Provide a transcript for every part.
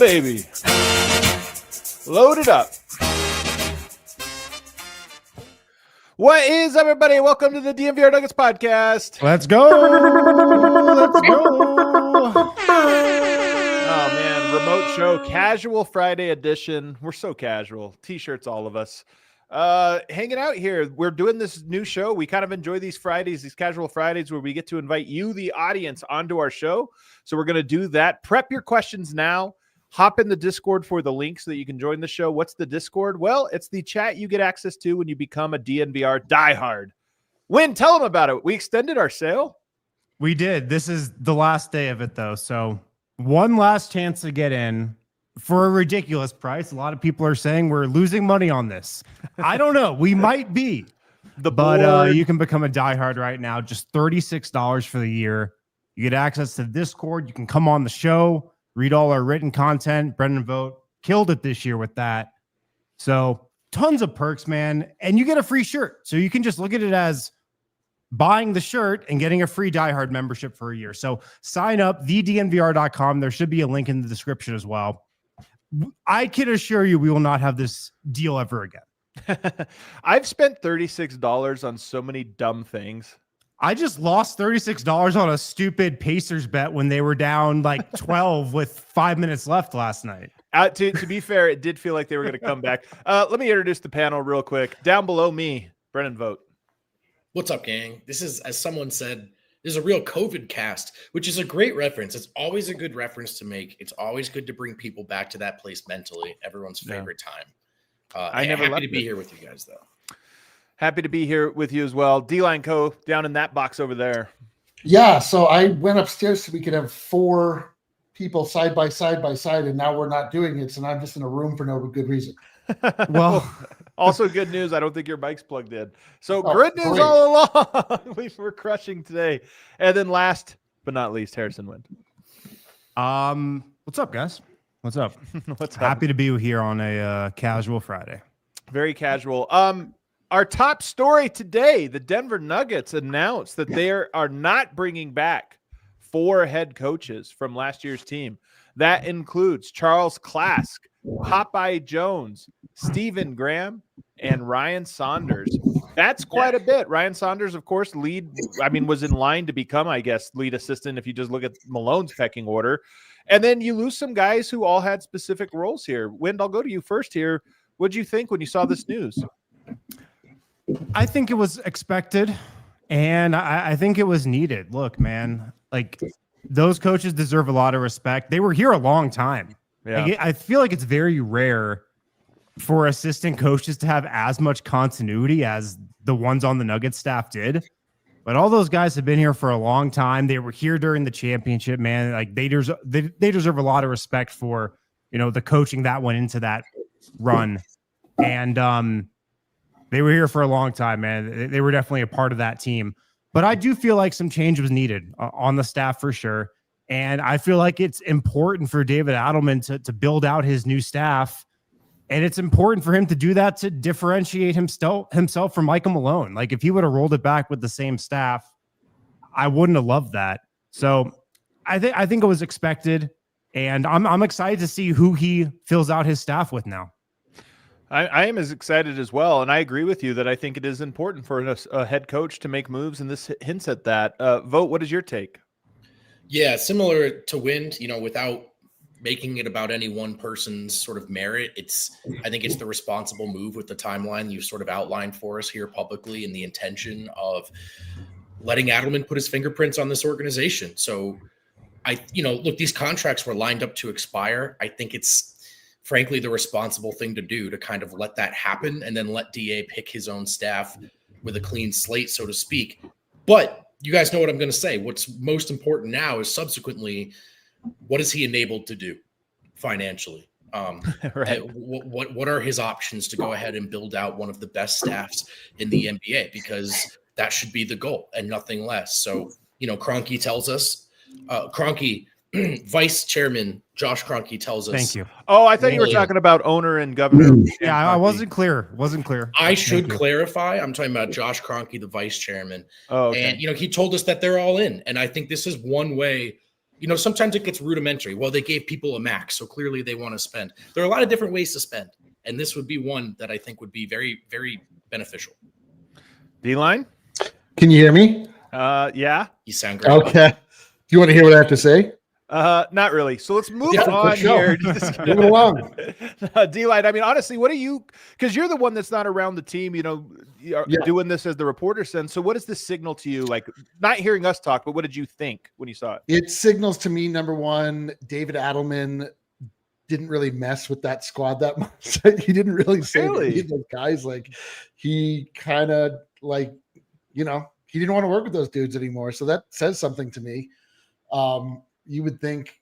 baby. Load it up. What is up, everybody? Welcome to the DNVR Nuggets podcast. Let's go. Let's go. Oh, man. Remote show. Casual Friday edition. We're so casual. T-shirts, all of us. Hanging out here. We're doing this new show. We kind of enjoy these Fridays, these casual Fridays where we get to invite you, the audience, onto our show. So we're going to do that. Prep your questions now. Hop in the Discord for the link so that you can join the show. What's the Discord? Well, it's the chat you get access to when you become a DNVR Diehard. Win, tell them about it. We extended our sale. We did. This is the last day of it, though. So one last chance to get in for a ridiculous price. A lot of people are saying we're losing money on this. I don't know. We might be. But you can become a diehard right now. Just $36 for the year. You get access to Discord. You can come on the show, read all our written content. Brendan Vogt killed it this year with that. So tons of perks, man. And you get a free shirt. So you can just look at it as buying the shirt and getting a free diehard membership for a year. So sign up, thednvr.com. There should be a link in the description as well. I can assure you we will not have this deal ever again. I've spent $36 on so many dumb things. I just lost $36 on a stupid Pacers bet when they were down like 12 with 5 minutes left last night. To be fair, it did feel like they were going to come back. Let me introduce the panel real quick. Down below me, Brendan Vogt. What's up, gang? This is, as someone said, this is a real COVID cast, which is a great reference. It's always a good reference to make. It's always good to bring people back to that place mentally. Everyone's favorite time. I'm happy to be here with you guys, though. Happy to be here with you as well. D-Line Co. down in that box over there. Yeah, so I went upstairs so we could have 4 people side by side, and now we're not doing it, so now I'm just in a room for no good reason. Well, also good news, I don't think your mic's plugged in. So good news all along. We're crushing today. And then last but not least, Harrison Wind. What's up, guys? What's up? What's up? Happy to be here on a casual Friday. Very casual. Our top story today, the Denver Nuggets announced that they are not bringing back 4 head coaches from last year's team. That includes Charles Klask, Popeye Jones, Stephen Graham, and Ryan Saunders. That's quite a bit. Ryan Saunders, of course, was in line to become, I guess, lead assistant if you just look at Malone's pecking order. And then you lose some guys who all had specific roles here. Wind, I'll go to you first here. What did you think when you saw this news? I think it was expected, and I think it was needed. Look, man, like those coaches deserve a lot of respect. They were here a long time. Yeah. Like, I feel like it's very rare for assistant coaches to have as much continuity as the ones on the Nuggets staff did. But all those guys have been here for a long time. They were here during the championship, man. Like they deserve a lot of respect for, the coaching that went into that run. And they were here for a long time, man. They were definitely a part of that team. But I do feel like some change was needed on the staff for sure. And I feel like it's important for David Adelman to build out his new staff. And it's important for him to do that to differentiate himself from Michael Malone. Like if he would have rolled it back with the same staff, I wouldn't have loved that. So I think it was expected. And I'm excited to see who he fills out his staff with now. I am as excited as well, and I agree with you that I think it is important for a head coach to make moves, and this hints at that. Vogt, what is your take? Yeah, similar to Wind, without making it about any one person's sort of merit, I think it's the responsible move with the timeline you sort of outlined for us here publicly and the intention of letting Adelman put his fingerprints on this organization. So look, these contracts were lined up to expire. I think it's frankly the responsible thing to do to kind of let that happen and then let DA pick his own staff with a clean slate, so to speak. But you guys know what I'm going to say. What's most important now is subsequently, what is he enabled to do financially? Right. What are his options to go ahead and build out one of the best staffs in the NBA? Because that should be the goal and nothing less. So, Kroenke tells us, Vice Chairman Josh Kroenke tells us. Thank you. Oh, I thought you were talking about owner and governor. Yeah, I wasn't clear. I should clarify. I'm talking about Josh Kroenke, the Vice Chairman. Oh, okay. And, he told us that they're all in. And I think this is one way You know, sometimes it gets rudimentary. Well, they gave people a max, so clearly they want to spend. There are a lot of different ways to spend, and this would be one that I think would be very, very beneficial. D-line? Can you hear me? Yeah. You sound great. Okay. Do you want to hear what I have to say? Not really. So let's move on here. Move it along. D-line, I mean, honestly, what do you, because you're the one that's not around the team, you know, doing this as the reporter sends. So what does this signal to you? Like, not hearing us talk, but what did you think when you saw it? It signals to me, number one, David Adelman didn't really mess with that squad that much. He didn't really say those guys. Like, he kind of like, you know, he didn't want to work with those dudes anymore. So that says something to me. You would think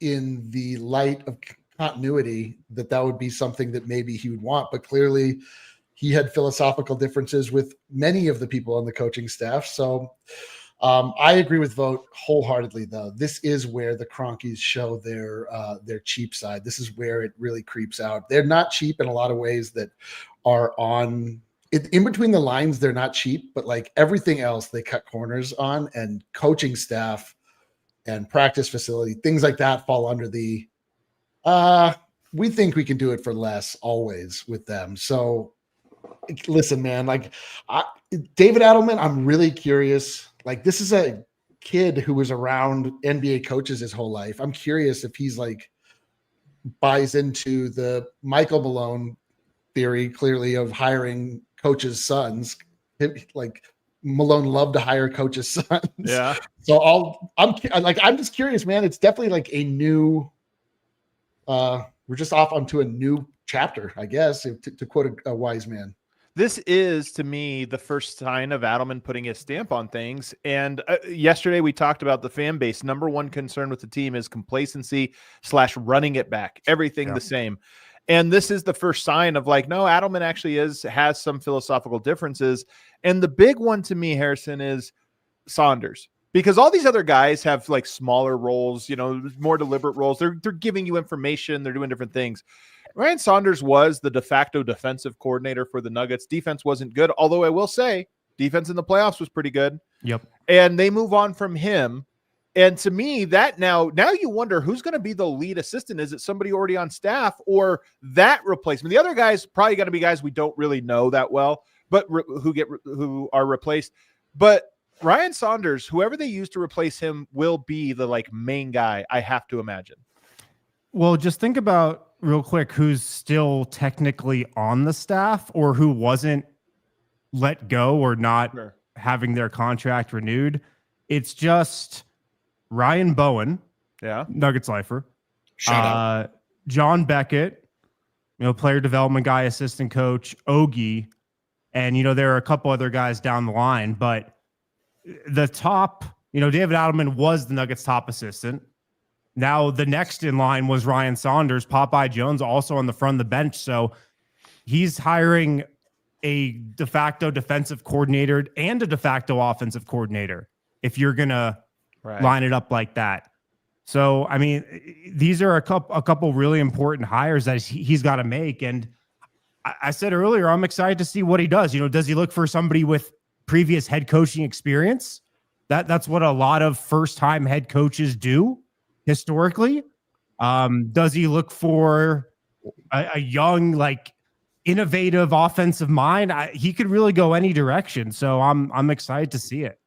in the light of continuity that would be something that maybe he would want, but clearly he had philosophical differences with many of the people on the coaching staff. So I agree with Vogt wholeheartedly, though. This is where the Cronkies show their cheap side. This is where it really creeps out. They're not cheap in a lot of ways that are on in between the lines. They're not cheap, but like everything else, they cut corners on, and coaching staff and practice facility, things like that fall under the we think we can do it for less always with them. So listen, man, like David Adelman, I'm really curious. Like, this is a kid who was around NBA coaches his whole life. I'm curious if he's like buys into the Michael Malone theory, clearly, of hiring coaches' sons. Like, Malone loved to hire coaches' sons. Yeah. So I'm just curious, man. It's definitely like a new. We're just off onto a new chapter, I guess, to quote a wise man. This is, to me, the first sign of Adelman putting his stamp on things. And yesterday we talked about the fan base. Number one concern with the team is complacency / running it back. Everything the same. And this is the first sign of like, no, Adelman actually has some philosophical differences. And the big one to me, Harrison, is Saunders. Because all these other guys have like smaller roles, you know, more deliberate roles. They're giving you information. They're doing different things. Ryan Saunders was the de facto defensive coordinator for the Nuggets. Defense wasn't good, although I will say defense in the playoffs was pretty good. Yep. And they move on from him. And to me, that now you wonder who's going to be the lead assistant. Is it somebody already on staff or that replacement? The other guys probably going to be guys we don't really know that well, but who are replaced. But Ryan Saunders, whoever they use to replace him, will be the like main guy, I have to imagine. Well, just think about real quick who's still technically on the staff or who wasn't let go or not having their contract renewed. It's just Ryan Bowen, Nuggets lifer, John Beckett, you know, player development guy, assistant coach, Ogie, and you know there are a couple other guys down the line, but the top, you know, David Adelman was the Nuggets' top assistant. Now the next in line was Ryan Saunders, Popeye Jones also on the front of the bench. So he's hiring a de facto defensive coordinator and a de facto offensive coordinator if you're going to line it up like that. So, I mean, these are a couple really important hires that he's got to make. And I said earlier, I'm excited to see what he does. You know, does he look for somebody with previous head coaching experience? That's what a lot of first-time head coaches do historically. Does he look for a young, like, innovative offensive mind? He could really go any direction. So I'm excited to see it.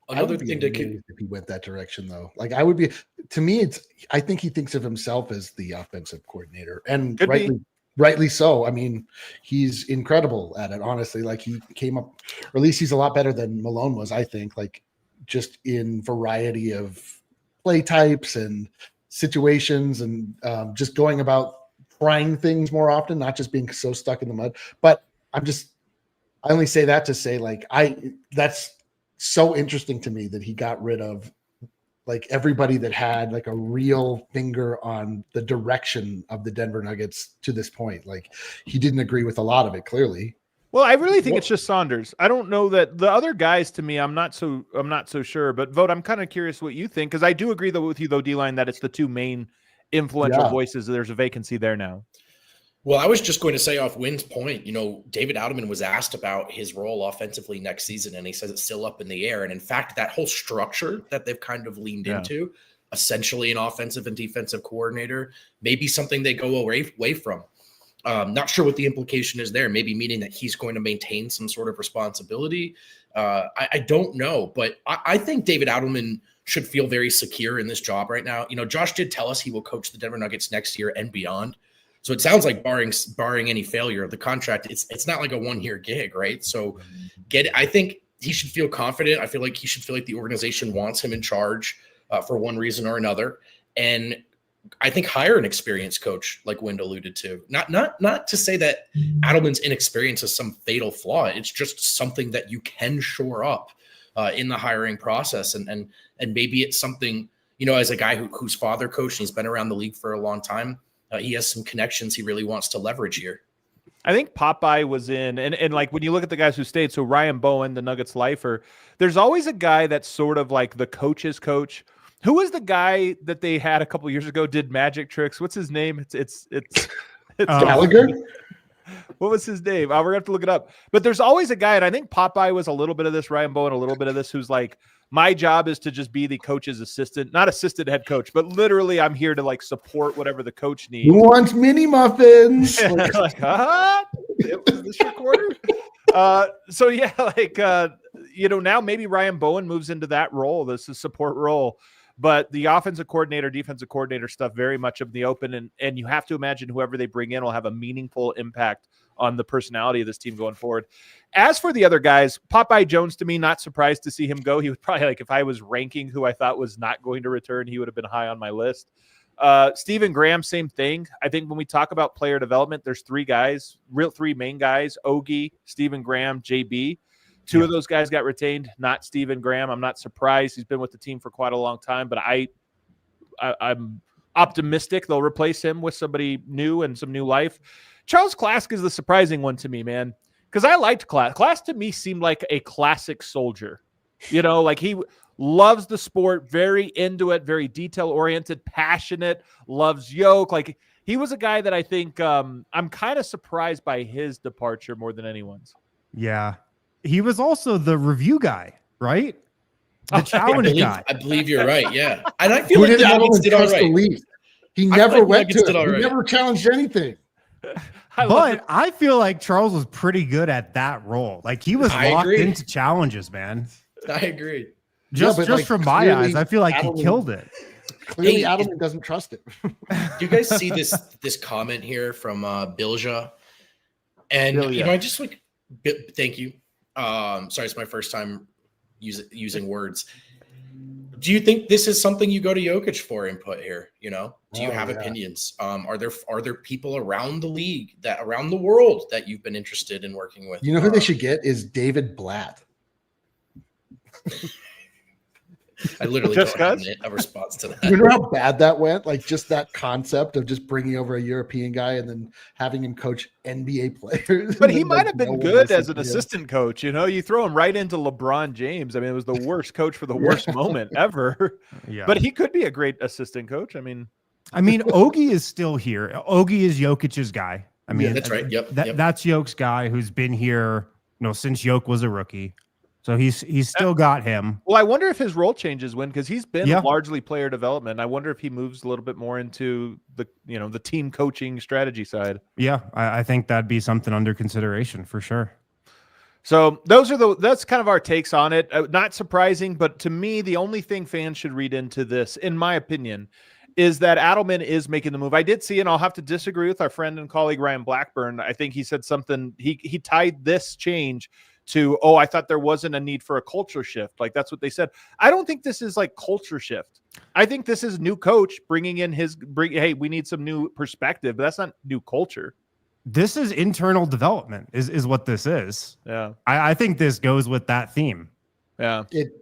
Another thing to if he went that direction, though, like I would be. To me, I think he thinks of himself as the offensive coordinator, and rightly so. I mean, he's incredible at it. Honestly, like he came up, or at least he's a lot better than Malone was. I think, like just in variety of play types and situations, and just going about trying things more often, not just being so stuck in the mud. But I only say that to say, like, that's so interesting to me that he got rid of like everybody that had like a real finger on the direction of the Denver Nuggets to this point. Like he didn't agree with a lot of it, clearly. Well, I really think it's just Saunders. I don't know that the other guys, to me, I'm not so sure. But Vogt, I'm kind of curious what you think, because I do agree with you though, D-Line, that it's the two main influential voices. There's a vacancy there now. Well, I was just going to say off Wynn's point, David Adelman was asked about his role offensively next season, and he says it's still up in the air. And in fact, that whole structure that they've kind of leaned into, essentially an offensive and defensive coordinator, may be something they go away from. Not sure what the implication is there, maybe meaning that he's going to maintain some sort of responsibility. I don't know, but I think David Adelman should feel very secure in this job right now. Josh did tell us he will coach the Denver Nuggets next year and beyond. So it sounds like barring any failure of the contract, it's not like a 1-year gig, right? So I think he should feel confident. I feel like he should feel like the organization wants him in charge for one reason or another. And I think hire an experienced coach, like Wynn alluded to. Not to say that Adelman's inexperience is some fatal flaw. It's just something that you can shore up in the hiring process. And maybe it's something, as a guy whose father coached and he's been around the league for a long time, he has some connections he really wants to leverage here. I think Popeye was in, and like when you look at the guys who stayed, so Ryan Bowen, the Nuggets lifer, there's always a guy that's sort of like the coach's coach. Who was the guy that they had a couple of years ago, did magic tricks? What's his name? It's Gallagher? What was his name? We're going to have to look it up. But there's always a guy, and I think Popeye was a little bit of this, Ryan Bowen a little bit of this, who's like, my job is to just be the coach's assistant, not assistant head coach, but literally I'm here to like support whatever the coach needs. Who wants mini muffins? Like, was this recorded? So yeah, like, now maybe Ryan Bowen moves into that role. This is support role, but the offensive coordinator, defensive coordinator stuff very much in the open. And you have to imagine whoever they bring in will have a meaningful impact on the personality of this team going forward. As for the other guys, Popeye Jones, to me, not surprised to see him go. He was probably like, if I was ranking who I thought was not going to return, he would have been high on my list. Stephen Graham, same thing. I think when we talk about player development, there's three main guys, Ogie, Stephen Graham, JB. Two of those guys got retained, not Stephen Graham. I'm not surprised. He's been with the team for quite a long time, but I'm optimistic they'll replace him with somebody new and some new life. Charles Klask is the surprising one to me, man, because I liked Klask. Klask to me seemed like a classic soldier. Like he loves the sport, very into it, very detail-oriented, passionate, loves Yoke. Like he was a guy that I think I'm kind of surprised by his departure more than anyone's. Yeah. He was also the review guy, right? The challenge guy. I believe you're right, yeah. And I feel like the Nuggets did all right. He never went to it. He never challenged anything. I feel like Charles was pretty good at that role. Like he was locked into challenges, man. I agree. Just from my eyes, I feel like he killed it. Clearly, Adelman doesn't trust it. Do you guys see this comment here from Bilja? And I just like, thank you. Sorry, it's my first time using words. Do you think this is something you go to Jokic for input here? Do you have opinions? Are there people around the league around the world that you've been interested in working with? Who they should get is David Blatt. I literally don't have a response to that. You know how bad that went? Like just that concept of just bringing over a European guy and then having him coach NBA players. But he might have been good as an assistant coach. You throw him right into LeBron James. I mean, it was the worst coach for the worst moment ever. Yeah. But he could be a great assistant coach. I mean, Ogie is still here. Ogie is Jokic's guy. That's right. Yep. That's Joki's guy who's been here, since Jokic was a rookie. So he's still got him. Well, I wonder if his role changes because he's been largely player development. I wonder if he moves a little bit more into the team coaching strategy side. Yeah, I think that'd be something under consideration for sure. So that's kind of our takes on it. Not surprising, but to me, the only thing fans should read into this, in my opinion, is that Adelman is making the move. I did see, and I'll have to disagree with our friend and colleague Ryan Blackburn. I think he said something. He tied this change to, I thought there wasn't a need for a culture shift. Like that's what they said. I don't think this is like culture shift. I think this is new coach bringing in hey, we need some new perspective, but that's not new culture. This is internal development is what this is. Yeah. I think this goes with that theme. Yeah. It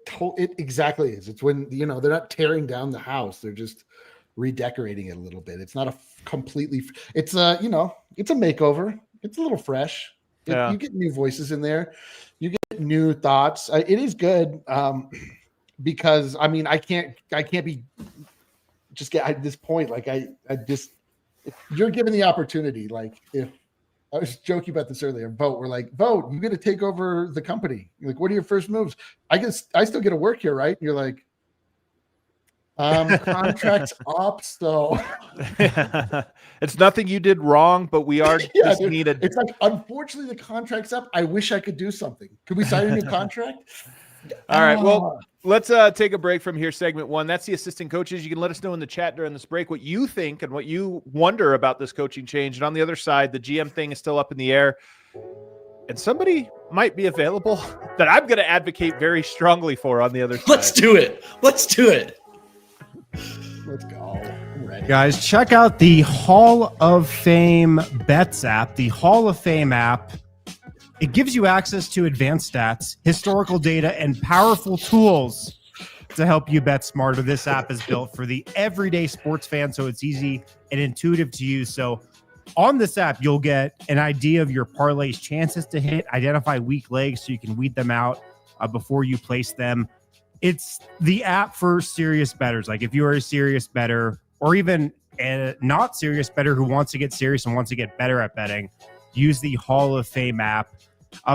exactly is. It's when, they're not tearing down the house. They're just redecorating it a little bit. It's not a completely, it's a makeover. It's a little fresh. You get new voices in there. You get new thoughts. It is good because I can't be just get at this point. Like I just if you're given the opportunity, like if I was joking about this earlier, Vogt, we're like, Vogt, you're going to take over the company. You're like, what are your first moves? I guess I still get to work here, right? And you're like, contracts up, so it's nothing you did wrong, but we are just dude, needed. It's like, unfortunately, the contract's up. I wish I could do something. Could we sign a new contract? All right. Well, let's take a break from here. Segment 1. That's the assistant coaches. You can let us know in the chat during this break what you think and what you wonder about this coaching change. And on the other side, the GM thing is still up in the air. And somebody might be available that I'm going to advocate very strongly for on the other side. Let's do it. Let's do it. Let's go. I'm ready. Guys, check out the Hall of Fame Bets app. The Hall of Fame app. It gives you access to advanced stats, historical data, and powerful tools to help you bet smarter. This app is built for the everyday sports fan, so it's easy and intuitive to use. So on this app, you'll get an idea of your parlay's chances to hit, identify weak legs so you can weed them out before you place them. It's the app for serious bettors. Like if you're a serious bettor or even a not serious bettor who wants to get serious and wants to get better at betting, use the Hall of Fame app.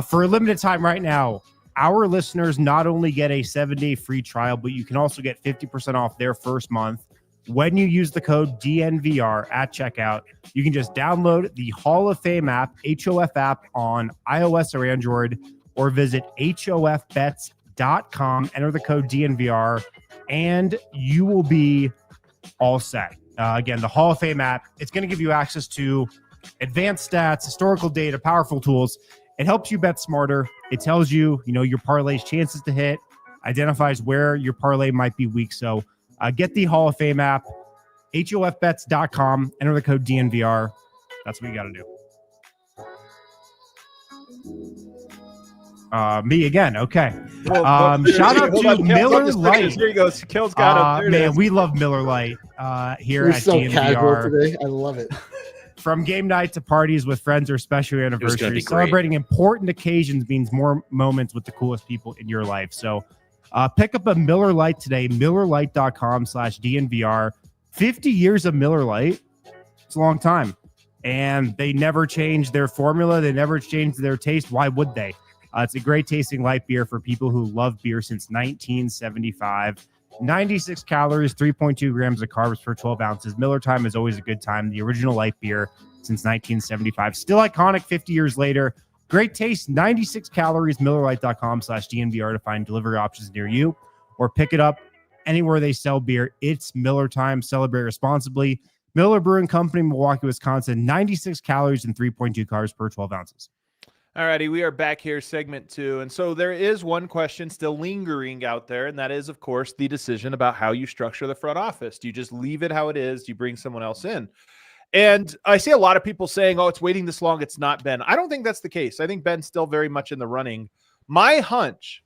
For a limited time right now, our listeners not only get a 7-day free trial, but you can also get 50% off their first month when you use the code DNVR at checkout. You can just download the Hall of Fame app, HOF app, on iOS or Android, or visit hofbets.com, enter the code DNVR, and you will be all set. Again, the Hall of Fame app, it's going to give you access to advanced stats, historical data, powerful tools. It helps you bet smarter. It tells you, your parlay's chances to hit, identifies where your parlay might be weak. So get the Hall of Fame app, hofbets.com, enter the code DNVR. That's what you got to do. Me again. Okay. Shout out to Miller Lite. Here he goes. Kill's got him. Man, we love Miller Lite here at so DNVR. Casual today. I love it. From game night to parties with friends or special anniversaries, celebrating important occasions means more moments with the coolest people in your life. So pick up a Miller Lite today, millerlite.com/DNVR. 50 years of Miller Lite. It's a long time. And they never changed their formula. They never changed their taste. Why would they? It's a great tasting light beer for people who love beer since 1975. 96 calories, 3.2 grams of carbs per 12 ounces. Miller Time is always a good time. The original light beer since 1975. Still iconic 50 years later. Great taste, 96 calories, millerlite.com/DNVR to find delivery options near you or pick it up anywhere they sell beer. It's Miller Time. Celebrate responsibly. Miller Brewing Company, Milwaukee, Wisconsin. 96 calories and 3.2 carbs per 12 ounces. All righty, we are back here, segment 2. And so there is one question still lingering out there, and that is, of course, the decision about how you structure the front office. Do you just leave it how it is? Do you bring someone else in? And I see a lot of people saying, oh, it's waiting this long. It's not Ben. I don't think that's the case. I think Ben's still very much in the running. My hunch,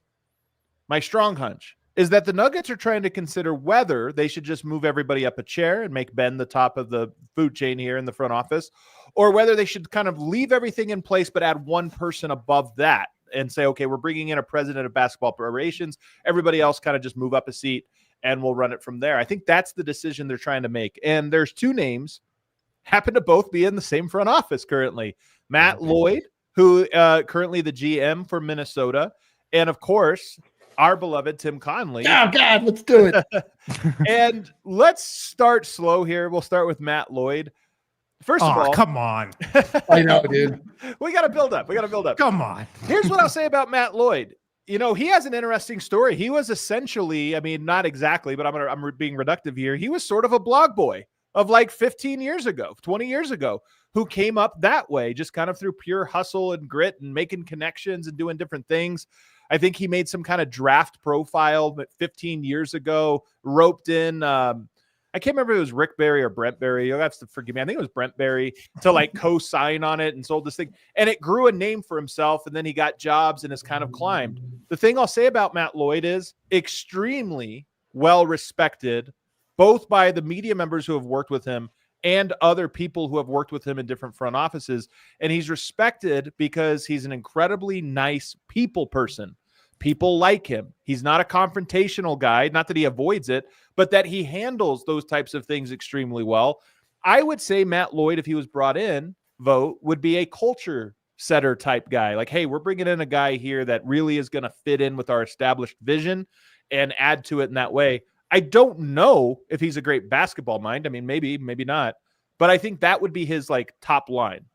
my strong hunch, is that the Nuggets are trying to consider whether they should just move everybody up a chair and make Ben the top of the food chain here in the front office, or whether they should kind of leave everything in place but add one person above that and say, okay, we're bringing in a president of basketball operations. Everybody else kind of just move up a seat and we'll run it from there. I think that's the decision they're trying to make. And there's two names happen to both be in the same front office currently. Matt Lloyd, who currently the GM for Minnesota, and of course, our beloved Tim Connelly. Oh, God, let's do it. And let's start slow here. We'll start with Matt Lloyd. First of all, come on. I know, dude. We got to build up. Come on. Here's what I'll say about Matt Lloyd. He has an interesting story. He was essentially, not exactly, but I'm being reductive here. He was sort of a blog boy of like 15 years ago, 20 years ago, who came up that way, just kind of through pure hustle and grit and making connections and doing different things. I think he made some kind of draft profile 15 years ago, roped in, I can't remember if it was Rick Barry or Brent Barry. You'll have to forgive me. I think it was Brent Barry to like co-sign on it and sold this thing. And it grew a name for himself. And then he got jobs and has kind of climbed. The thing I'll say about Matt Lloyd is extremely well respected, both by the media members who have worked with him and other people who have worked with him in different front offices. And he's respected because he's an incredibly nice people person. People like him. He's not a confrontational guy, not that he avoids it, but that he handles those types of things extremely well. I would say Matt Lloyd, if he was brought in, Vogt, would be a culture setter type guy. Like, hey, we're bringing in a guy here that really is going to fit in with our established vision and add to it in that way. I don't know if he's a great basketball mind. I mean, maybe not. But I think that would be his like top line.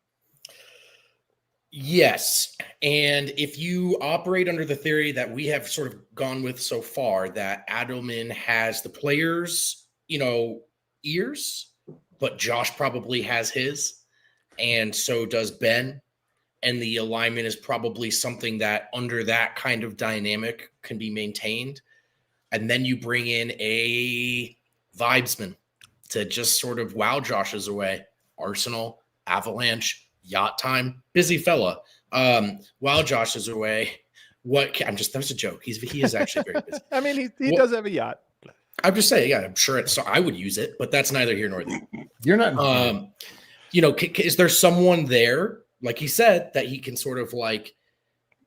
Yes. And if you operate under the theory that we have sort of gone with so far, that Adelman has the players, ears, but Josh probably has his, and so does Ben. And the alignment is probably something that under that kind of dynamic can be maintained. And then you bring in a vibesman to just sort of wow Josh's away. Arsenal, Avalanche, Yacht Time, busy fella. While Josh is away, that was a joke. He is actually very busy. I mean, he does have a yacht. I'm just saying, yeah, I'm sure so I would use it, but that's neither here nor there. You're not. Is there someone there, like he said, that he can sort of like,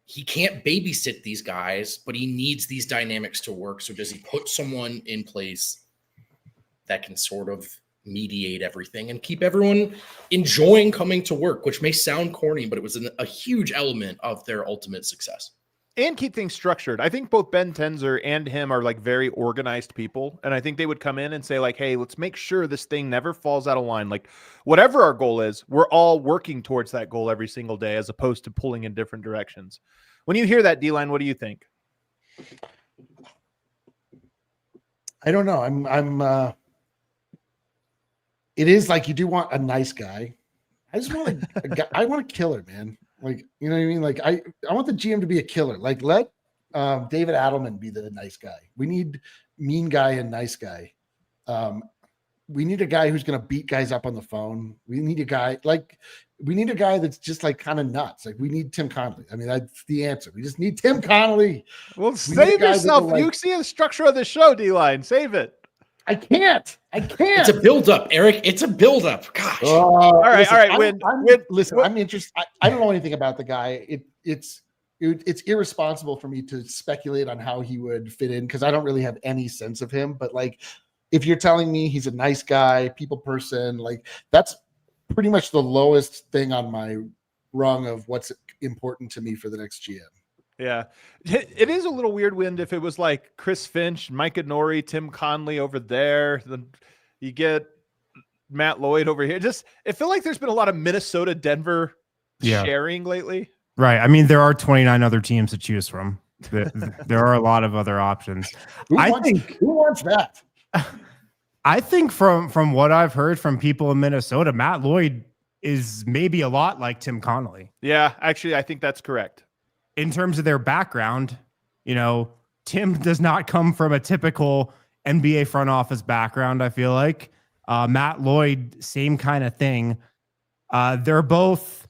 he can't babysit these guys, but he needs these dynamics to work. So does he put someone in place that can sort of mediate everything and keep everyone enjoying coming to work, which may sound corny, but it was a huge element of their ultimate success. And keep things structured. I think both Ben Tenzer and him are like very organized people. And I think they would come in and say like, hey, let's make sure this thing never falls out of line. Like whatever our goal is, we're all working towards that goal every single day, as opposed to pulling in different directions. When you hear that, D-Line, what do you think? I don't know. It is like you do want a nice guy. I just want a guy. I want a killer, man. Like, you know what I mean? Like, I want the GM to be a killer. Like, let David Adelman be the nice guy. We need mean guy and nice guy. We need a guy who's going to beat guys up on the phone. We need a guy that's just like kind of nuts. Like, we need Tim Connelly. I mean, that's the answer. We just need Tim Connelly. Well, save yourself. You see the structure of the show, D-Line. Save it. I can't. It's a build-up, Eric. It's a build-up. Gosh. All right. Listen, I'm interested. I don't know anything about the guy. It's irresponsible for me to speculate on how he would fit in because I don't really have any sense of him. But like, if you're telling me he's a nice guy, people person, like that's pretty much the lowest thing on my rung of what's important to me for the next GM. Yeah, it is a little weird wind if it was like Chris Finch, Micah Nori, Tim Connelly over there. Then you get Matt Lloyd over here. It feel like there's been a lot of Minnesota, Denver sharing lately. Right. I mean, there are 29 other teams to choose from. There are a lot of other options. Who wants that? I think from what I've heard from people in Minnesota, Matt Lloyd is maybe a lot like Tim Connelly. Yeah, actually, I think that's correct. In terms of their background, Tim does not come from a typical NBA front office background, I feel like. Matt Lloyd, same kind of thing. They're both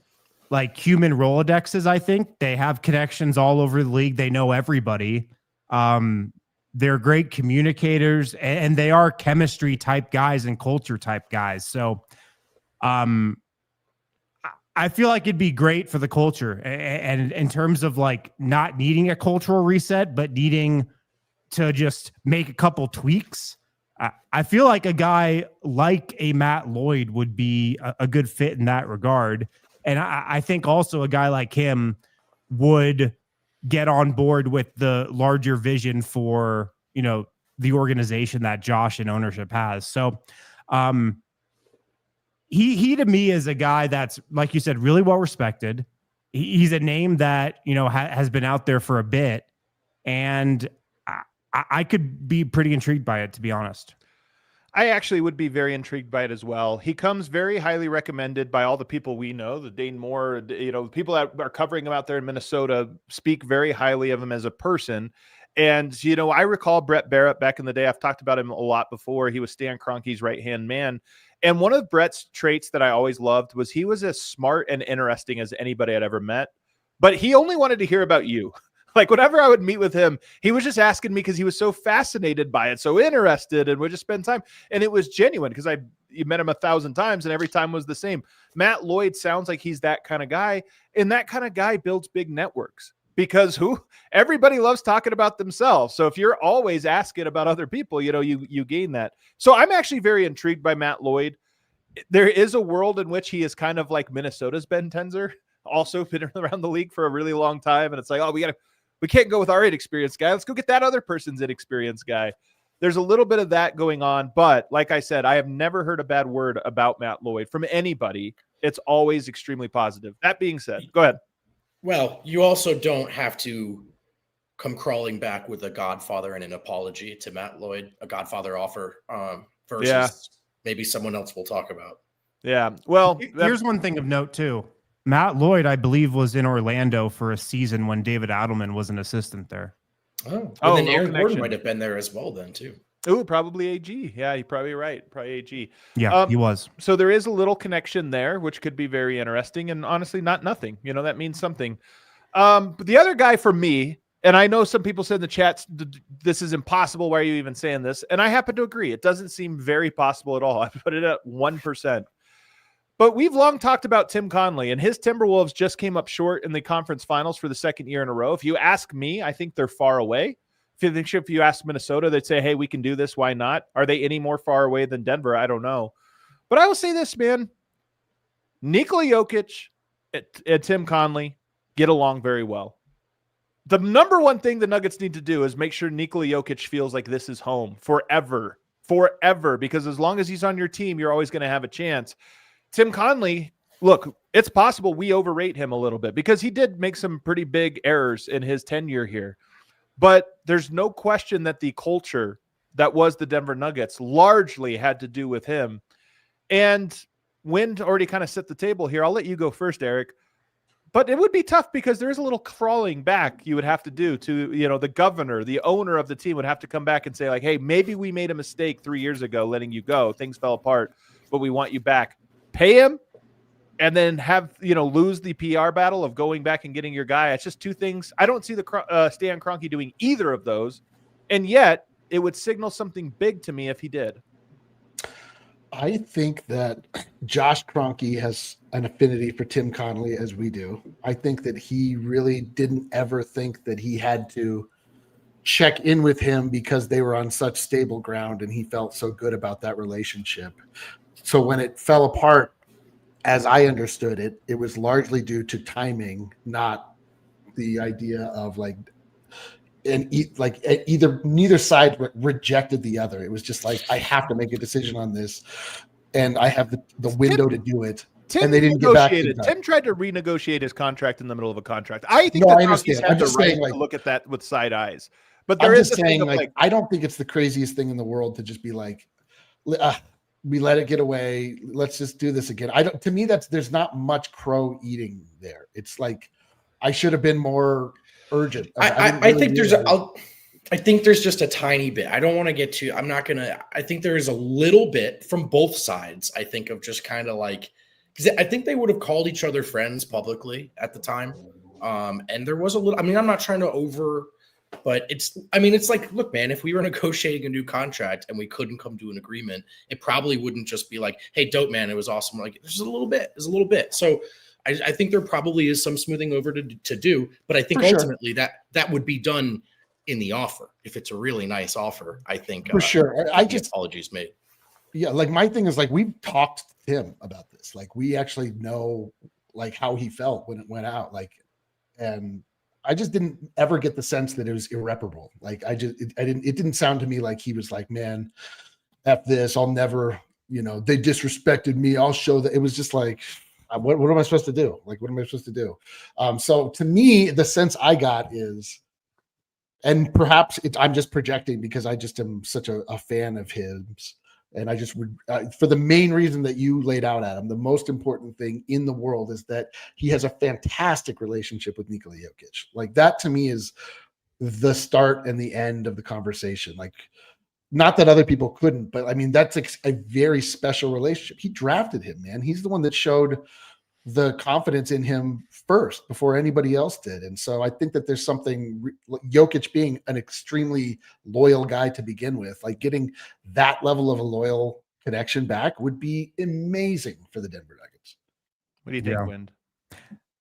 like human Rolodexes, I think. They have connections all over the league. They know everybody. They're great communicators, and they are chemistry type guys and culture type guys. So I feel like it'd be great for the culture, and in terms of like not needing a cultural reset, but needing to just make a couple tweaks. I feel like a guy like a Matt Lloyd would be a good fit in that regard. And I think also a guy like him would get on board with the larger vision for, the organization that Josh and ownership has. So, He to me is a guy that's, like you said, really well respected. He's a name that, has been out there for a bit. And I could be pretty intrigued by it, to be honest. I actually would be very intrigued by it as well. He comes very highly recommended by all the people we know. The Dane Moore, the people that are covering him out there in Minnesota speak very highly of him as a person. And, I recall Brett Barrett back in the day. I've talked about him a lot before. He was Stan Kroenke's right-hand man. And one of Brett's traits that I always loved was he was as smart and interesting as anybody I'd ever met. But he only wanted to hear about you. Like whenever I would meet with him, he was just asking me because he was so fascinated by it, so interested, and would just spend time. And it was genuine because you met him 1,000 times and every time was the same. Matt Lloyd sounds like he's that kind of guy. And that kind of guy builds big networks. Because everybody loves talking about themselves. So if you're always asking about other people, you gain that. So I'm actually very intrigued by Matt Lloyd. there is a world in which he is kind of like Minnesota's Ben Tenzer, also been around the league for a really long time. And it's like, oh, we can't go with our inexperienced guy. Let's go get that other person's inexperienced guy. There's a little bit of that going on. But like I said, I have never heard a bad word about Matt Lloyd from anybody. It's always extremely positive. That being said, go ahead. Well, you also don't have to come crawling back with a Godfather and an apology to Matt Lloyd, a Godfather offer versus maybe someone else we'll talk about. Yeah. Well, here's one thing of note too. Matt Lloyd, I believe, was in Orlando for a season when David Adelman was an assistant there. Oh, and then Aaron Gordon might have been there as well then too. Oh, probably AG. Yeah, you're probably right. Probably AG. Yeah, he was. So there is a little connection there, which could be very interesting, and honestly, not nothing. You know, that means something. But the other guy for me, and I know some people said in the chats, this is impossible. Why are you even saying this? And I happen to agree. It doesn't seem very possible at all. I put it at 1%. But we've long talked about Tim Connelly, and his Timberwolves just came up short in the conference finals for the second year in a row. If you ask me, I think they're far away. If you ask Minnesota, they'd say, hey, we can do this. Why not? Are they any more far away than Denver? I don't know. But I will say this, man. Nikola Jokic and Tim Connelly get along very well. The number one thing the Nuggets need to do is make sure Nikola Jokic feels like this is home forever, because as long as he's on your team, you're always going to have a chance. Tim Connelly, look, it's possible we overrate him a little bit because he did make some pretty big errors in his tenure here. But there's no question that the culture that was the Denver Nuggets largely had to do with him. And Wind already kind of set the table here. I'll let you go first, Eric. But it would be tough because there is a little crawling back you would have to do to, you know, the governor, the owner of the team would have to come back and say like, hey, maybe we made a mistake 3 years ago letting you go. Things fell apart, but we want you back. Pay him and then have, you know, lose the PR battle of going back and getting your guy. It's just two things. I don't see the Stan Kroenke doing either of those. And yet it would signal something big to me if he did. I think that Josh Kroenke has an affinity for Tim Connelly as we do. I think that he really didn't ever think that he had to check in with him because they were on such stable ground and he felt so good about that relationship. So when it fell apart, as I understood it, it was largely due to timing, not the idea of neither side rejected the other. It was just like, I have to make a decision on this and I have the window to do it. And they didn't get back to that. Tim tried to renegotiate his contract in the middle of a contract. I think I understand. I'm just saying, to look at that with side eyes. But I'm just saying, I don't think it's the craziest thing in the world to just be like, we let it get away. Let's just do this again. To me, there's not much crow eating there. It's like, I should have been more urgent. I think there's just a tiny bit. I don't want to get to, I think there is a little bit from both sides. I think of just kind of like, because I think they would have called each other friends publicly at the time. And there was a little, I'm not trying to but it's like, look, man, if we were negotiating a new contract and we couldn't come to an agreement, it probably wouldn't just be like, hey, dope, man, it was awesome. Like, there's a little bit. So I think there probably is some smoothing over to do, but I think ultimately that would be done in the offer. If it's a really nice offer, I think for sure. Apologies made. Yeah. Like my thing is like, we've talked to him about this. Like we actually know like how he felt when it went out. And I just didn't ever get the sense that it was irreparable. Like it didn't sound to me like he was like, man, F this, I'll never, they disrespected me. I'll show that. It was just like, what am I supposed to do? Like, what am I supposed to do? So to me, the sense I got is, and perhaps I'm just projecting because I just am such a fan of his. And I just would, for the main reason that you laid out, Adam, the most important thing in the world is that he has a fantastic relationship with Nikola Jokic. Like that to me is the start and the end of the conversation. Like, not that other people couldn't, but I mean, that's a very special relationship. He drafted him, man. He's the one that showed the confidence in him first before anybody else did. And so I think that there's something, Jokic being an extremely loyal guy to begin with, like getting that level of a loyal connection back would be amazing for the Denver Nuggets. What do you think, Wind?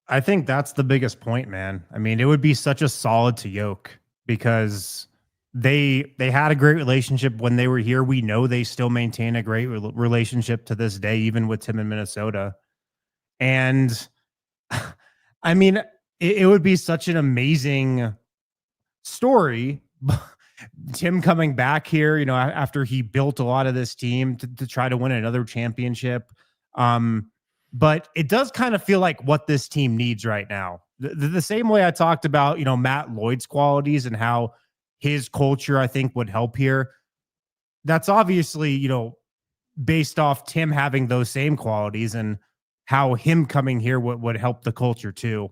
I think that's the biggest point, man. I mean, it would be such a solid to Yoke because They had a great relationship when they were here. We know they still maintain a great relationship to this day, even with Tim in Minnesota. And I mean, it would be such an amazing story. Tim coming back here, after he built a lot of this team to try to win another championship. But it does kind of feel like what this team needs right now. The same way I talked about, Matt Lloyd's qualities and how his culture, I think, would help here. That's obviously, based off Tim having those same qualities and how him coming here would help the culture too.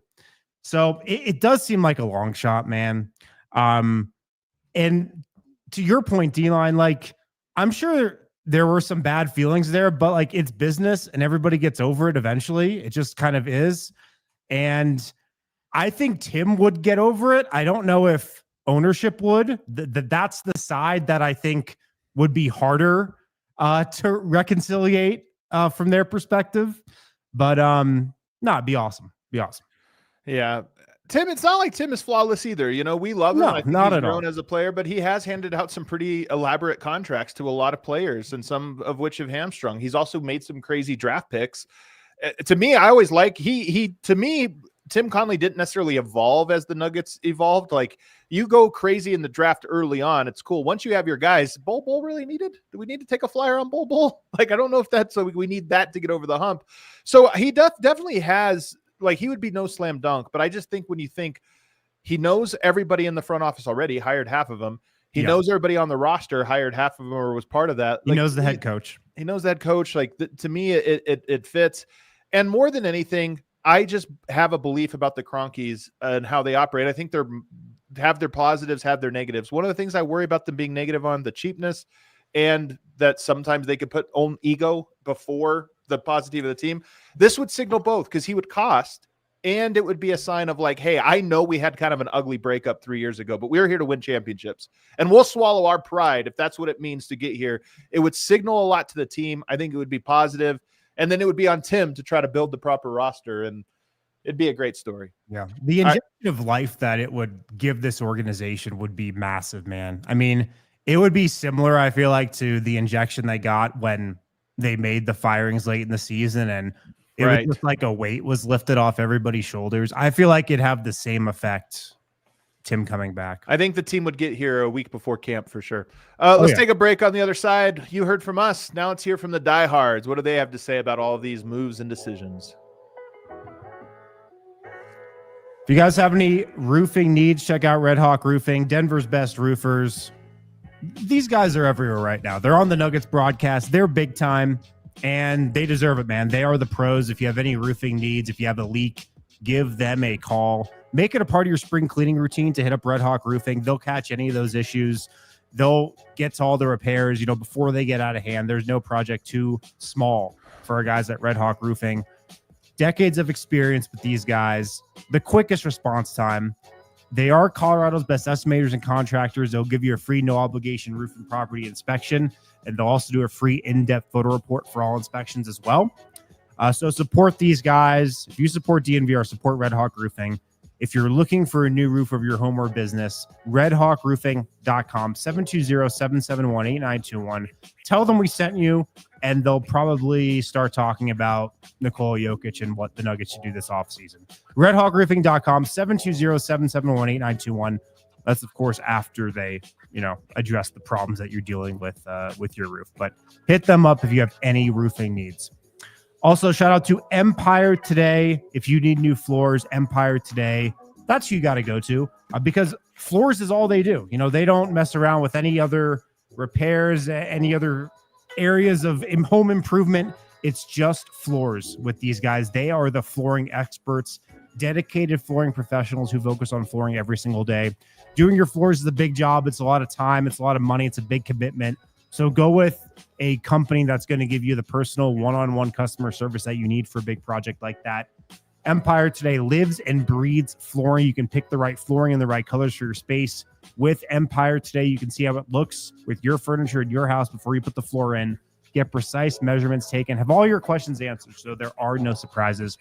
So it does seem like a long shot, man. And to your point, D-Line, like, I'm sure there were some bad feelings there, but like, it's business and everybody gets over it eventually. It just kind of is. And I think Tim would get over it. I don't know if ownership would. That's the side that I think would be harder to reconciliate from their perspective. But it'd be awesome. Be awesome. Yeah. Tim, it's not like Tim is flawless either. We love him. I think not he's at grown all as a player, but he has handed out some pretty elaborate contracts to a lot of players, and some of which have hamstrung. He's also made some crazy draft picks. To me, I always like to me, Tim Connelly didn't necessarily evolve as the Nuggets evolved. Like, you go crazy in the draft early on, it's cool. Once you have your guys, Bol really needed? Do we need to take a flyer on Bol? Like, I don't know if that's so we need that to get over the hump. So he definitely has. Like, he would be no slam dunk, but I just think when you think he knows everybody in the front office already, hired half of them. He knows everybody on the roster, hired half of them or was part of that. He knows the head coach. He knows that coach. Like, to me, it fits. And more than anything, I just have a belief about the Cronkies and how they operate. I think they have their positives, have their negatives. One of the things I worry about them being negative on, the cheapness, and that sometimes they could put own ego before the positive of the team. This would signal both, because he would cost, and it would be a sign of like, hey, I know we had kind of an ugly breakup 3 years ago, but we're here to win championships, and we'll swallow our pride if that's what it means to get here. It would signal a lot to the team. I think it would be positive, and then it would be on Tim to try to build the proper roster, and it'd be a great story. Yeah. The injection of life that it would give this organization would be massive, man. I mean, it would be similar, I feel like, to the injection they got when they made the firings late in the season, and it was just like a weight was lifted off everybody's shoulders. I feel like it'd have the same effect, Tim coming back. I think the team would get here a week before camp for sure. Let's take a break on the other side. You heard from us. Now let's hear from the Diehards. What do they have to say about all of these moves and decisions? If you guys have any roofing needs, check out Red Hawk Roofing, Denver's best roofers. These guys are everywhere right now. They're on the Nuggets broadcast. They're big time, and they deserve it, man. They are the pros. If you have any roofing needs, if you have a leak, give them a call. Make it a part of your spring cleaning routine to hit up Red Hawk Roofing. They'll catch any of those issues. They'll get to all the repairs, before they get out of hand. There's no project too small for our guys at Red Hawk Roofing. Decades of experience with these guys. The quickest response time. They are Colorado's best estimators and contractors. They'll give you a free no-obligation roof and property inspection, and they'll also do a free in-depth photo report for all inspections as well. So support these guys. If you support DNVR, support Red Hawk Roofing. If you're looking for a new roof of your home or business, redhawkroofing.com, 720-771-8921. Tell them we sent you, and they'll probably start talking about Nikola Jokic and what the Nuggets should do this offseason. Redhawkroofing.com, 720-771-8921. That's, of course, after they, address the problems that you're dealing with your roof. But hit them up if you have any roofing needs. Also, shout out to Empire Today. If you need new floors, Empire Today, that's who you got to go to, because floors is all they do. They don't mess around with any other repairs, any other areas of home improvement. It's just floors with these guys. They are the flooring experts, dedicated flooring professionals who focus on flooring every single day. Doing your floors is a big job. It's a lot of time. It's a lot of money. It's a big commitment. So go with a company that's going to give you the personal one-on-one customer service that you need for a big project like that. Empire Today lives and breathes flooring. You can pick the right flooring and the right colors for your space. With Empire Today, you can see how it looks with your furniture in your house before you put the floor in. Get precise measurements taken. Have all your questions answered, so there are no surprises.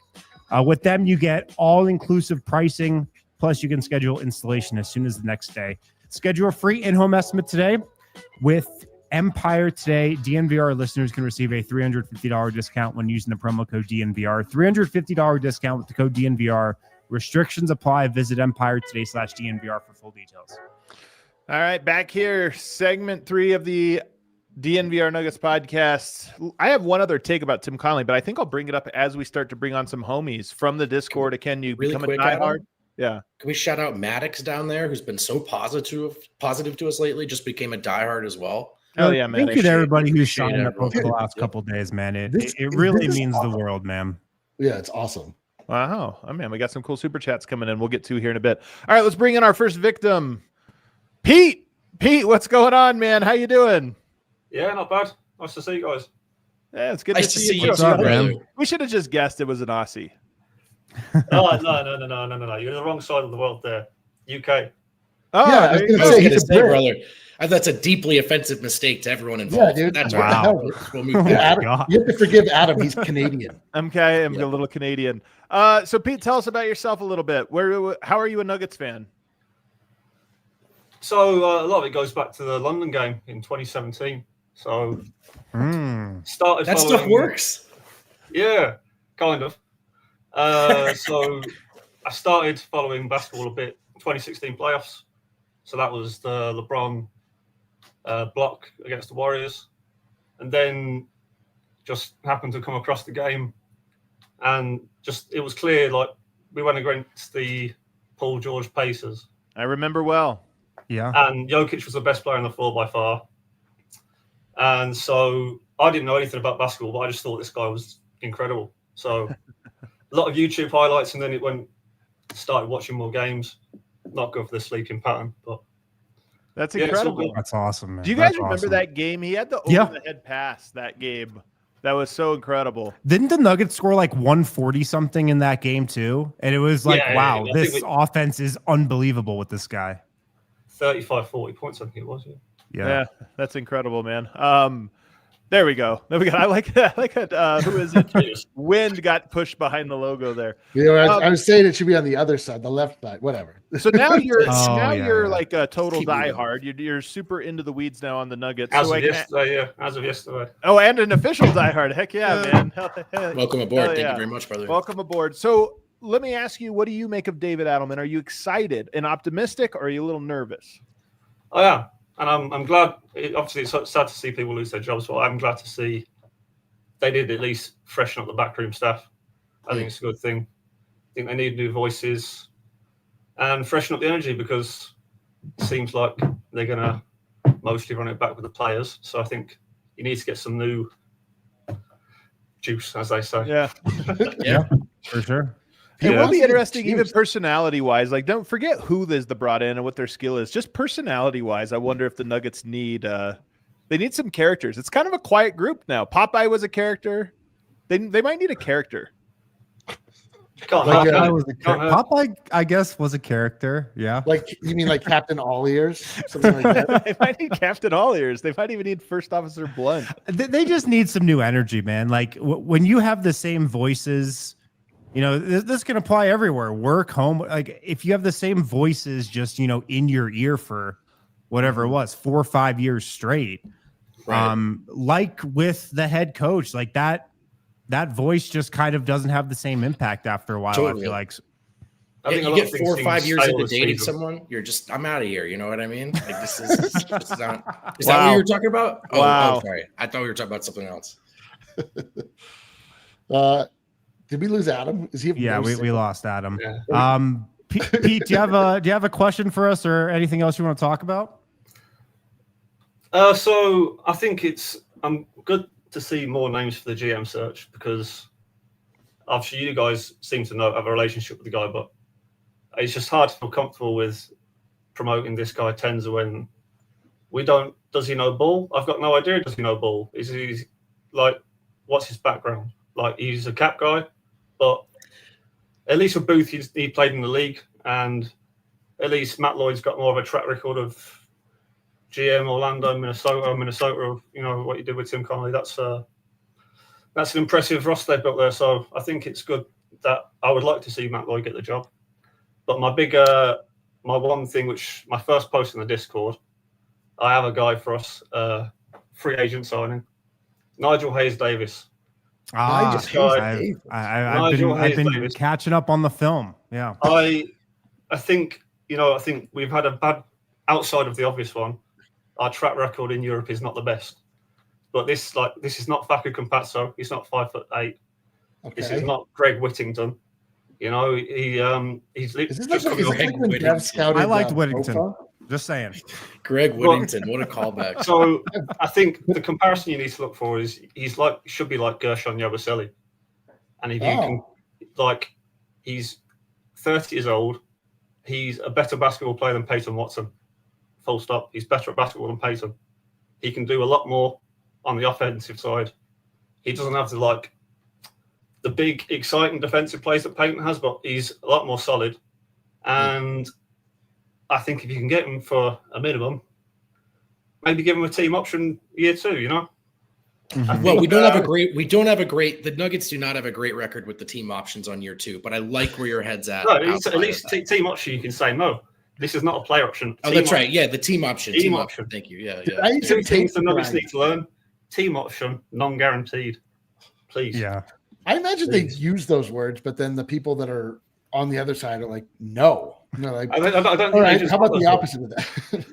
With them, you get all-inclusive pricing, plus you can schedule installation as soon as the next day. Schedule a free in-home estimate today with Empire today. DNVR listeners can receive a $350 discount when using the promo code DNVR. $350 discount with the code DNVR. Restrictions apply. Visit empiretoday.com/DNVR for full details. All right, back here, segment 3 of the DNVR Nuggets podcast. I have one other take about Tim Connelly, but I think I'll bring it up as we start to bring on some homies from the Discord. Can you really become quick, a diehard? Adam? Yeah. Can we shout out Maddox down there, who's been so positive to us lately? Just became a diehard as well. Oh yeah, man. Thank you to everybody who's appreciate signed up everyone. over the last couple of days, man. It This really is means awesome. the world, man. Yeah, it's awesome. Wow. Oh man, we got some cool super chats coming in. We'll get to here in a bit. All right, let's bring in our first victim. Pete, what's going on, man? How you doing? Yeah, not bad. Nice to see you guys. Yeah, it's good Nice to see you. What's up, brother. man? We should have just guessed it was an Aussie. Oh, no. You're the wrong side of the world there. UK. Oh, Yeah, I was there you gonna go. I was say, going to he's a say, Brit. brother, that's a deeply offensive mistake to everyone Yeah, involved. dude. That's Wow. what we'll move Oh, on. Yeah, Adam, God. you have to forgive Adam. He's Canadian. Okay, I'm Yeah. a little Canadian. So Pete, tell us about yourself a little bit. How are you a Nuggets fan? So a lot of it goes back to the London game in 2017. So started That following, stuff works. Yeah, kind of. So I started following basketball a bit 2016 playoffs. So that was the LeBron block against the Warriors. And then just happened to come across the game. And just it was clear, like, we went against the Paul George Pacers. I remember well. Yeah. And Jokic was the best player on the floor by far. And so I didn't know anything about basketball, but I just thought this guy was incredible. So a lot of YouTube highlights, and then started watching more games. Not good for the sleeping pattern, but That's yeah, it's all incredible. good. That's awesome, man. Do you guys That's remember awesome. that game? He had the Yeah. over the head pass that game. That was so incredible. Didn't the Nuggets score like 140 something in that game too? And it was like, Yeah, wow, I this think offense is unbelievable with this guy. 35, 40 points, I think it was. Yeah. Yeah, that's incredible, man. There we go. I like that. Who is it? Cheers. Wind got pushed behind the logo there. You know, I was saying it should be on the other side, the left side, whatever. So now you're Oh, yeah. like a total Keep moving. diehard. You're super into the weeds now on the Nuggets. As So of I can- yesterday, yeah. As of yesterday. oh, and an official diehard. Heck yeah, man. Welcome aboard. Hell Thank yeah. you very much, brother. Welcome aboard. So let me ask you, what do you make of David Adelman? Are you excited and optimistic, or are you a little nervous? I am. And I'm glad. Obviously, it's sad to see people lose their jobs, but I'm glad to see they did at least freshen up the backroom staff. I think it's a good thing. I think they need new voices and freshen up the energy, because it seems like they're going to mostly run it back with the players. So I think you need to get some new juice, as they say. Yeah. Yeah. For sure. It Yeah. will be interesting, Cheers. even personality-wise. Like, don't forget who is the brought in and what their skill is. Just personality-wise, I wonder if the Nuggets need they need some characters. It's kind of a quiet group now. Popeye was a character. They might need a character. Can't Like, help uh, it. Popeye was a Can't help Popeye, I guess, was a character. Yeah. Like, you mean like Captain All Ears? Something like that? They might need Captain All Ears. They might even need First Officer Blunt. They just need some new energy, man. Like when you have the same voices, you know, this can apply everywhere. Work, home. Like if you have the same voices just, you know, in your ear for whatever it was, 4 or 5 years straight. Right. Like with the head coach, like that voice just kind of doesn't have the same impact after a while. Totally. I feel like I think a You lot get of things 4 or seem 5 years stale into this dating season. someone, you're just, I'm out of here. You know what I mean? Like, this is not. Is that Wow. what you were talking about? Oh, Wow. sorry. I thought we were talking about something else. Did we lose Adam? Is he? yeah, we lost Adam. Yeah. Pete, do you have a question for us or anything else you want to talk about? So I think I'm good to see more names for the GM search, because obviously you guys seem to have a relationship with the guy, but it's just hard to feel comfortable with promoting this guy Tenza when we don't. Does he know ball? I've got no idea. Does he know ball? Is he like, what's his background? Like, he's a cap guy, but at least with Booth, he played in the league, and at least Matt Lloyd's got more of a track record of GM Orlando, Minnesota. You know what you did with Tim Connelly. That's an impressive roster they built there. So I think it's good that I would like to see Matt Lloyd get the job. But my big my one thing, which my first post in the Discord, I have a guy for us, free agent signing, Nigel Hayes-Davis. I've been Davis. catching up on the film. Yeah, I think we've had a bad, outside of the obvious one, our track record in Europe is not the best. But this is not Facu Campazzo. He's not 5'8". Okay. This is not Greg Whittington. You know, he's just I liked Whittington. Just saying. Greg Whittington, what a callback. So I think the comparison you need to look for is should be like Gershon Yabusele. And if you can, like, he's 30 years old. He's a better basketball player than Peyton Watson. Full stop. He's better at basketball than Peyton. He can do a lot more on the offensive side. He doesn't have the big, exciting defensive plays that Peyton has, but he's a lot more solid. And I think if you can get him for a minimum, maybe give him a team option year 2, you know? Mm-hmm. Well, the Nuggets do not have a great record with the team options on year 2, but I like where your head's at. No, at least team option, you can say, no, this is not a player option. Oh, that's right. Yeah, the team option. Team option. Thank you. Yeah. Two things the Nuggets need to learn. Team option, non-guaranteed. Please. Yeah. I imagine they use those words, but then the people that are on the other side are like, no. They're like, I don't all right, how about the opposite of that?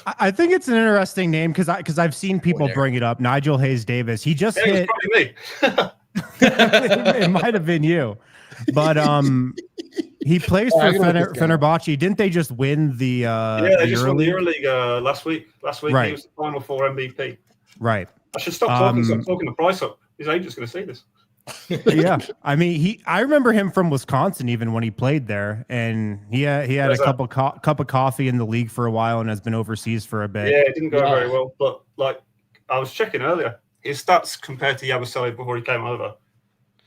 I think it's an interesting name because I've seen people bring it up. Nigel Hayes-Davis. He just hit. It was probably me. It might have been you, but he plays for Fenerbahce. Didn't they just win the? They just won the EuroLeague last week. Right. He was the Final Four MVP. Right. I should stop talking. Stop talking the price up. His agent's going to see this. Yeah, I mean, I remember him from Wisconsin even when he played there, and he had a cup of coffee in the league for a while and has been overseas for a bit. Yeah, it didn't go very well, but like I was checking earlier, his stats compared to Yabusele before he came over.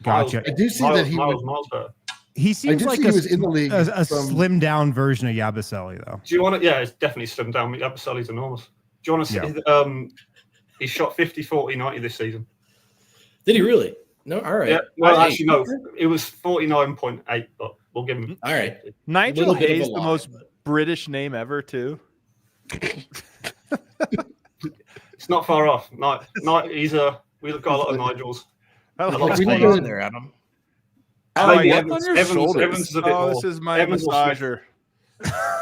Gotcha. I do see that miles better. He seems like he was in the league a slimmed down version of Yabusele, though. Do you want to? Yeah, it's definitely slimmed down. Yabusele's enormous. Do you want to see? He shot 50, 40, 90 this season. Did he really? No, all right. Yeah, well, actually, no. It was 49.8, but we'll give him. All right. Nigel Hayes, the most British name ever, too. It's not far off. We've got a lot of Nigels. On there, Adam. Evans is a bit more. This is my massager.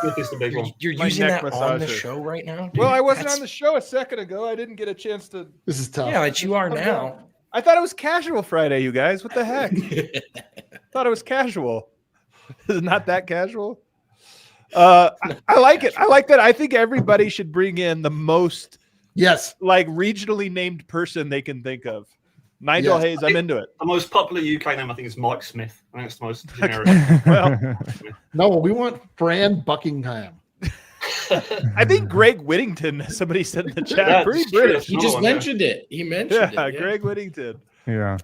Smith is the big one. You're using that on the show right now? Dude, well, I wasn't on the show a second ago. I didn't get a chance to. This is tough. Yeah, but you are now. I thought it was casual Friday, you guys. What the heck? Thought it was casual. Is it not that casual? I like it. I like that. I think everybody should bring in the most regionally named person they can think of. Nigel Hayes, I'm into it. The most popular UK name, I think, is Mike Smith. I think it's the most generic. Well, no, we want Fran Buckingham. I think Greg Whittington, somebody said in the chat, pretty British. He just mentioned it. He mentioned it. Yeah, Greg Whittington. Yeah.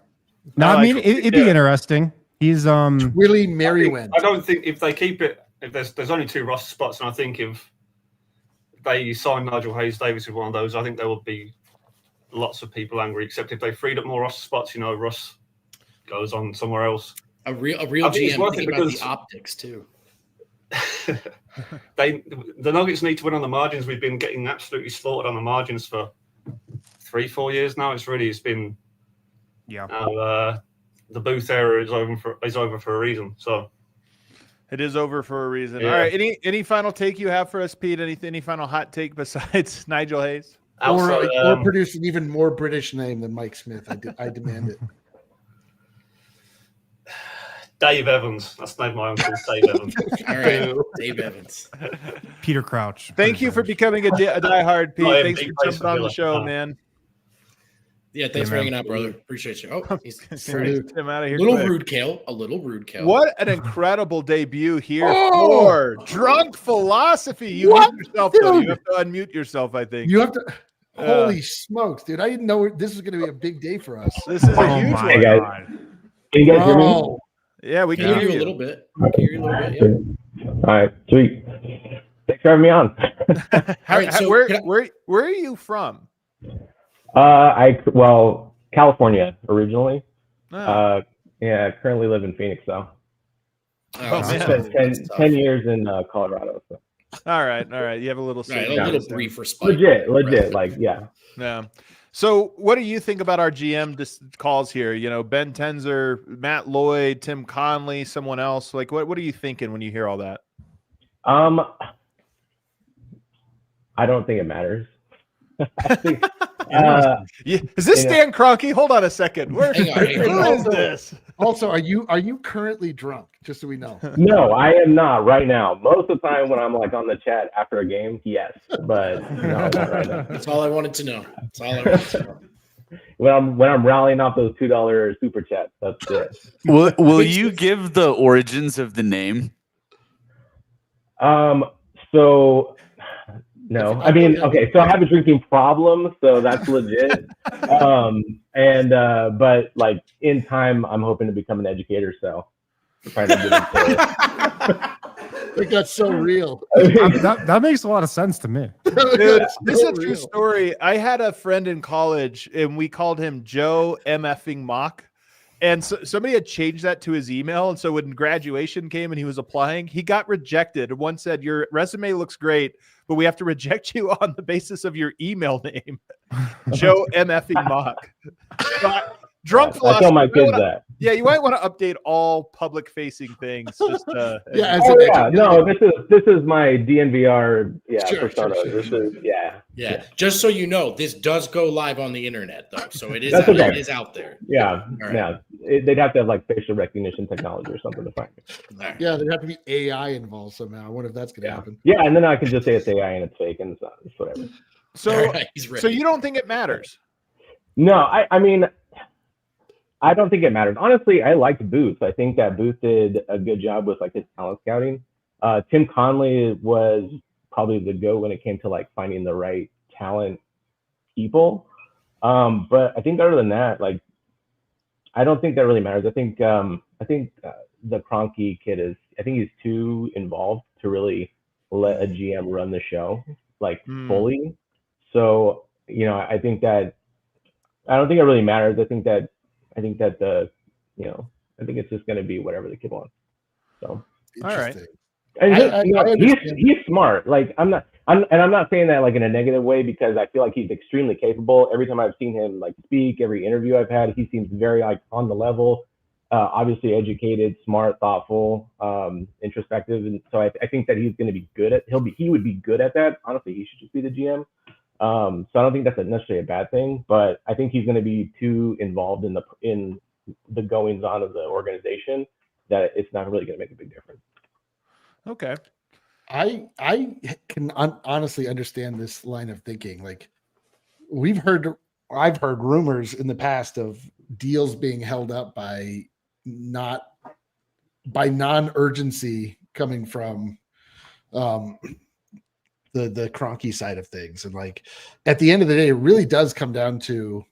No, I mean, it'd be interesting. He's Willie Merriwen. I don't think if they keep it, if there's only 2 roster spots, and I think if they sign Nigel Hayes-Davis with one of those, I think there will be lots of people angry. Except if they freed up more roster spots, Russ goes on somewhere else. A real GM think about the optics too. The Nuggets need to win on the margins. We've been getting absolutely slaughtered on the margins for 3-4 years now. It's been the Booth era is over for a reason. So it is over for a reason. Yeah. All right. Any final take you have for us, Pete? Any final hot take besides Nigel Hayes? Or produce an even more British name than Mike Smith. I demand it. Dave Evans. That's named my uncle, Dave Evans. All right, Dave Evans. Peter Crouch. Thank you for becoming a diehard, Pete. Thanks for jumping on the show, man. Yeah, thanks for hanging out, brother. Appreciate you. Oh, he's him out of here. A little rude, Kale. What an incredible debut here for Drunk Philosophy. You mute yourself, though. You have to unmute yourself, I think. You have to. Holy smokes, dude! I didn't know this was going to be a big day for us. This is a huge one. Hey guys. Can you guys hear me? Yeah, we can hear you a little bit. Yeah. All right, sweet. Thanks for having me on. All right, so where are you from? California originally. Oh. Currently live in Phoenix though. Oh, I man. spent 10 years in Colorado. So. All right. You have a little Right, a little brief respite. Legit. Like, yeah. Yeah. So, what do you think about our GM calls here? You know, Ben Tenzer, Matt Lloyd, Tim Connelly, someone else. Like, what are you thinking when you hear all that? I don't think it matters. I think, is this Stan Kroenke? Hold on a second. Who is this? Also, are you currently drunk? Just so we know. No, I am not right now. Most of the time when I'm like on the chat after a game, yes, but no, not right now. That's all I wanted to know. That's all I wanted to know. When I'm rallying off those $2 super chats, that's it. Will you give the origins of the name? So no, I mean, okay, so I have a drinking problem, so that's legit. But like in time, I'm hoping to become an educator, so I'm trying to get into Like that's so real. That makes a lot of sense to me. Dude, this is a true story. I had a friend in college, and we called him Joe MFing Mock. And so somebody had changed that to his email. And so when graduation came and he was applying, he got rejected. One said, your resume looks great, but we have to reject you on the basis of your email name. Joe MFing Mock. Drunk philosophy. I tell my kids that. Yeah, you might want to update all public facing things. Just no, this is my DNVR persona. Sure. Yeah. Just so you know, this does go live on the internet though, so it is it is out there. Yeah, right. Yeah. They'd have to have like facial recognition technology or something to find it. Right. Yeah, there'd have to be AI involved somehow. I wonder if that's going to happen. Yeah, and then I can just say it's AI and it's fake and it's not. It's whatever. So you don't think it matters? No, I mean. I don't think it matters. Honestly, I liked Booth. I think that Booth did a good job with like his talent scouting. Tim Connelly was probably the GOAT when it came to like finding the right talent people. But I think other than that, like, I don't think that really matters. I think the Kroenke kid I think he's too involved to really let a GM run the show like fully. So, you know, I don't think it really matters. I think that I think it's just going to be whatever the kid wants. So, all right. And he's smart. Like I'm not saying that like in a negative way because I feel like he's extremely capable. Every time I've seen him like speak, every interview I've had, he seems very like on the level. Obviously educated, smart, thoughtful, introspective, and so I think that he's going to be good at. He would be good at that. Honestly, he should just be the GM. So I don't think that's necessarily a bad thing, but I think he's going to be too involved in the goings on of the organization that it's not really going to make a big difference. Okay. I can honestly understand this line of thinking. Like I've heard rumors in the past of deals being held up by non-urgency coming from the Kroenke side of things. And like at the end of the day, it really does come down to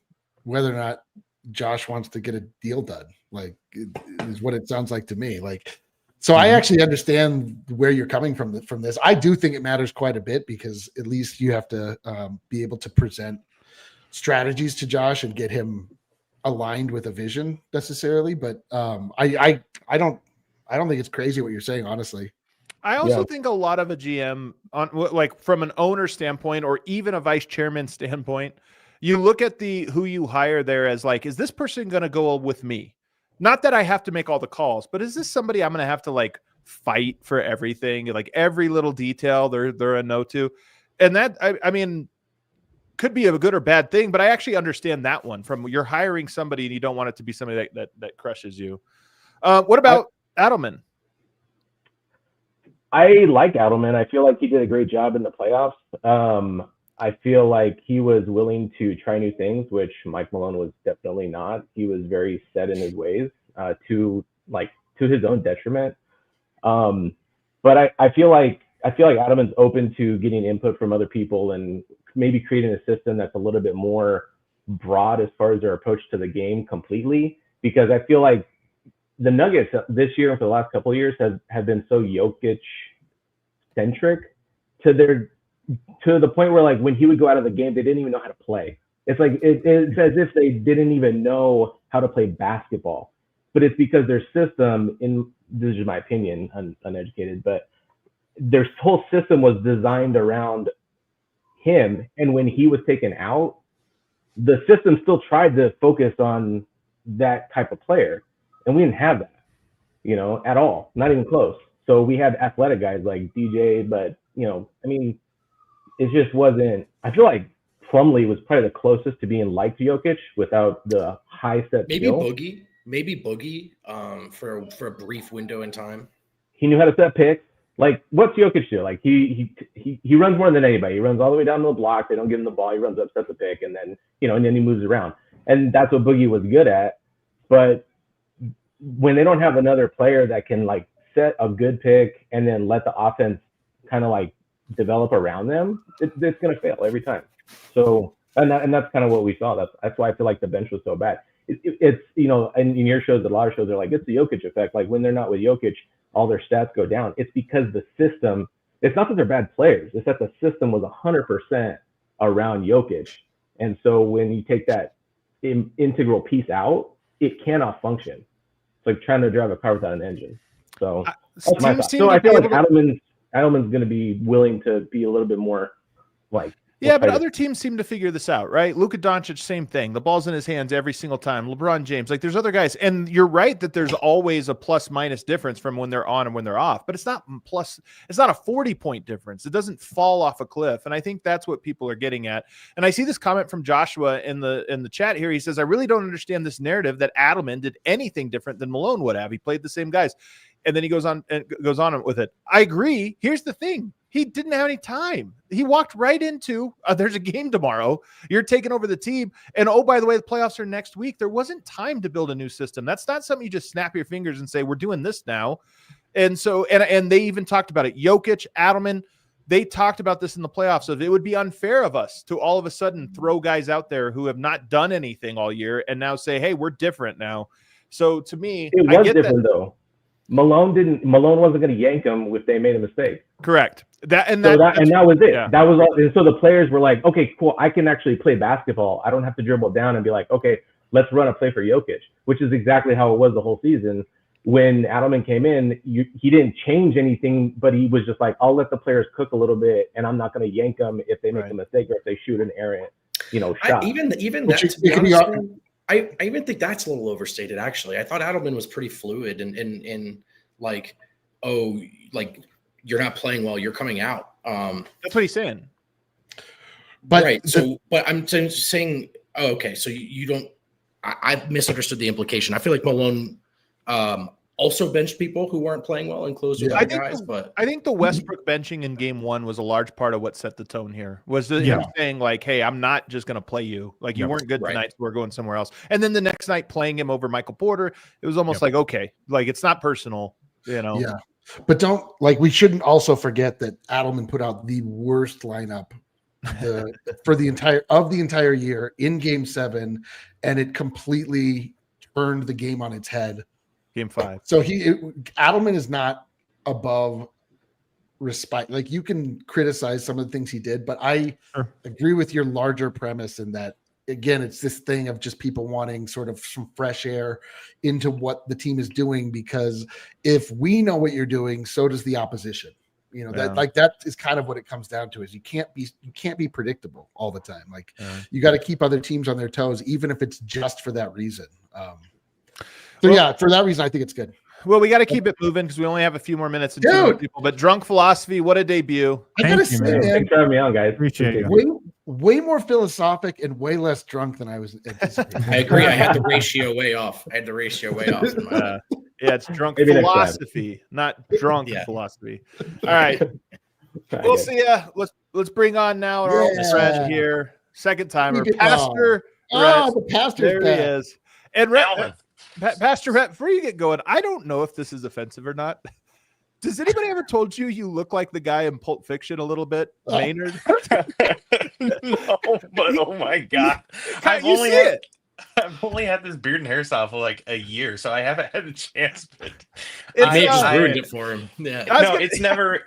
whether or not Josh wants to get a deal done. Like is what it sounds like to me. Like, so I actually understand where you're coming from this. I do think it matters quite a bit because at least you have to be able to present strategies to Josh and get him aligned with a vision necessarily. But I don't think it's crazy what you're saying, honestly. I also think a lot of a GM on like from an owner standpoint or even a vice chairman standpoint, you look at who you hire there as like, is this person going to go with me? Not that I have to make all the calls, but is this somebody I'm going to have to like fight for everything? Like every little detail they're a no to. And that, I mean, could be a good or bad thing, but I actually understand that one from you're hiring somebody and you don't want it to be somebody that crushes you. What about Adelman? I like Adelman. I feel like he did a great job in the playoffs. I feel like he was willing to try new things, which Mike Malone was definitely not. He was very set in his ways, to his own detriment. But I feel like Adelman's open to getting input from other people and maybe creating a system that's a little bit more broad as far as their approach to the game completely. Because I feel like the Nuggets this year and for the last couple of years have been so Jokic centric to the point where like when he would go out of the game, they didn't even know how to play. It's like it's as if they didn't even know how to play basketball. But it's because their system, in this is just my opinion, uneducated, but their whole system was designed around him. And when he was taken out, the system still tried to focus on that type of player. And we didn't have that, you know, at all, not even close. So we had athletic guys like DJ, but, you know, I mean, it just wasn't, I feel like Plumlee was probably the closest to being like Jokic without the high set skill. Maybe Boogie for a brief window in time. He knew how to set picks. Like, what's Jokic do? Like, he runs more than anybody. He runs all the way down the block. They don't give him the ball. He runs up, sets the pick, and then, you know, and then he moves around. And that's what Boogie was good at. But when they don't have another player that can, like, set a good pick and then let the offense kind of, like, develop around them, it's going to fail every time. So, and that's kind of what we saw. That's why I feel like the bench was so bad. It's, you know, and in your shows, a lot of shows are like, it's the Jokic effect. Like, when they're not with Jokic, all their stats go down. It's because the system, it's not that they're bad players, it's that the system was 100% around Jokic. And so when you take that integral piece out, it cannot function. It's like trying to drive a car without an engine. So that's my thought. So I feel like Adelman's going to be willing to be a little bit more like, yeah, but other teams seem to figure this out, right? Luka Doncic, same thing. The ball's in his hands every single time. LeBron James, like there's other guys. And you're right that there's always a plus minus difference from when they're on and when they're off, but it's not a 40-point difference. It doesn't fall off a cliff. And I think that's what people are getting at. And I see this comment from Joshua in the chat here. He says, I really don't understand this narrative that Adelman did anything different than Malone would have. He played the same guys. And then he goes on with it. I agree. Here's the thing. He didn't have any time. He walked right into, there's a game tomorrow. You're taking over the team. And, oh, by the way, the playoffs are next week. There wasn't time to build a new system. That's not something you just snap your fingers and say, we're doing this now. And so, and they even talked about it. Jokic, Adelman, they talked about this in the playoffs. So it would be unfair of us to all of a sudden throw guys out there who have not done anything all year and now say, hey, we're different now. So to me, it was different though. Malone wasn't going to yank him if they made a mistake. Correct. That was it. Yeah. That was all. And so the players were like, okay, cool. I can actually play basketball. I don't have to dribble down and be like, okay, let's run a play for Jokic, which is exactly how it was the whole season. When Adelman came in, he didn't change anything, but he was just like, I'll let the players cook a little bit, and I'm not going to yank them if they make a mistake or if they shoot an errant, shot. Even that, to be honest, I even think that's a little overstated, actually. I thought Adelman was pretty fluid and like, oh, like you're not playing well, you're coming out. That's what he's saying. But right. So, but I'm saying, oh, okay. So you don't. I misunderstood the implication. I feel like Malone also benched people who weren't playing well and closed with guys. But I think the Westbrook benching in game one was a large part of what set the tone here. Was him saying like, "Hey, I'm not just going to play you. Like you weren't good tonight, so we're going somewhere else." And then the next night playing him over Michael Porter, it was almost like, okay, like it's not personal, Yeah. But we shouldn't also forget that Adelman put out the worst lineup for the entire year in Game 7, and it completely turned the game on its head. Game 5. So Adelman is not above respite. Like you can criticize some of the things he did, but I agree with your larger premise in that, again, it's this thing of just people wanting sort of some fresh air into what the team is doing, because if we know what you're doing, so does the opposition. That is kind of what it comes down to, is you can't be predictable all the time. Like you got to keep other teams on their toes, even if it's just for that reason. For that reason, I think it's good. Well, we got to keep it moving because we only have a few more minutes. And 2 more people. But Drunk Philosophy, what a debut! I gotta say, man, thanks for having me on, guys. Appreciate you. Way more philosophic and way less drunk than I was anticipating. I agree. I had the ratio way off. It's Drunk Philosophy, not drunk philosophy. All right. We'll see ya. Let's bring on now our old friend here. Second timer, Pastor Rhett. The pastor. There he is. And Rhett, Pastor Rhett, before you get going, I don't know if this is offensive or not. Does anybody ever told you look like the guy in Pulp Fiction a little bit, Maynard? No, but oh my God. I've only had this beard and hairstyle for like a year, so I haven't had a chance. But I just ruined it for him. Yeah. No, it's never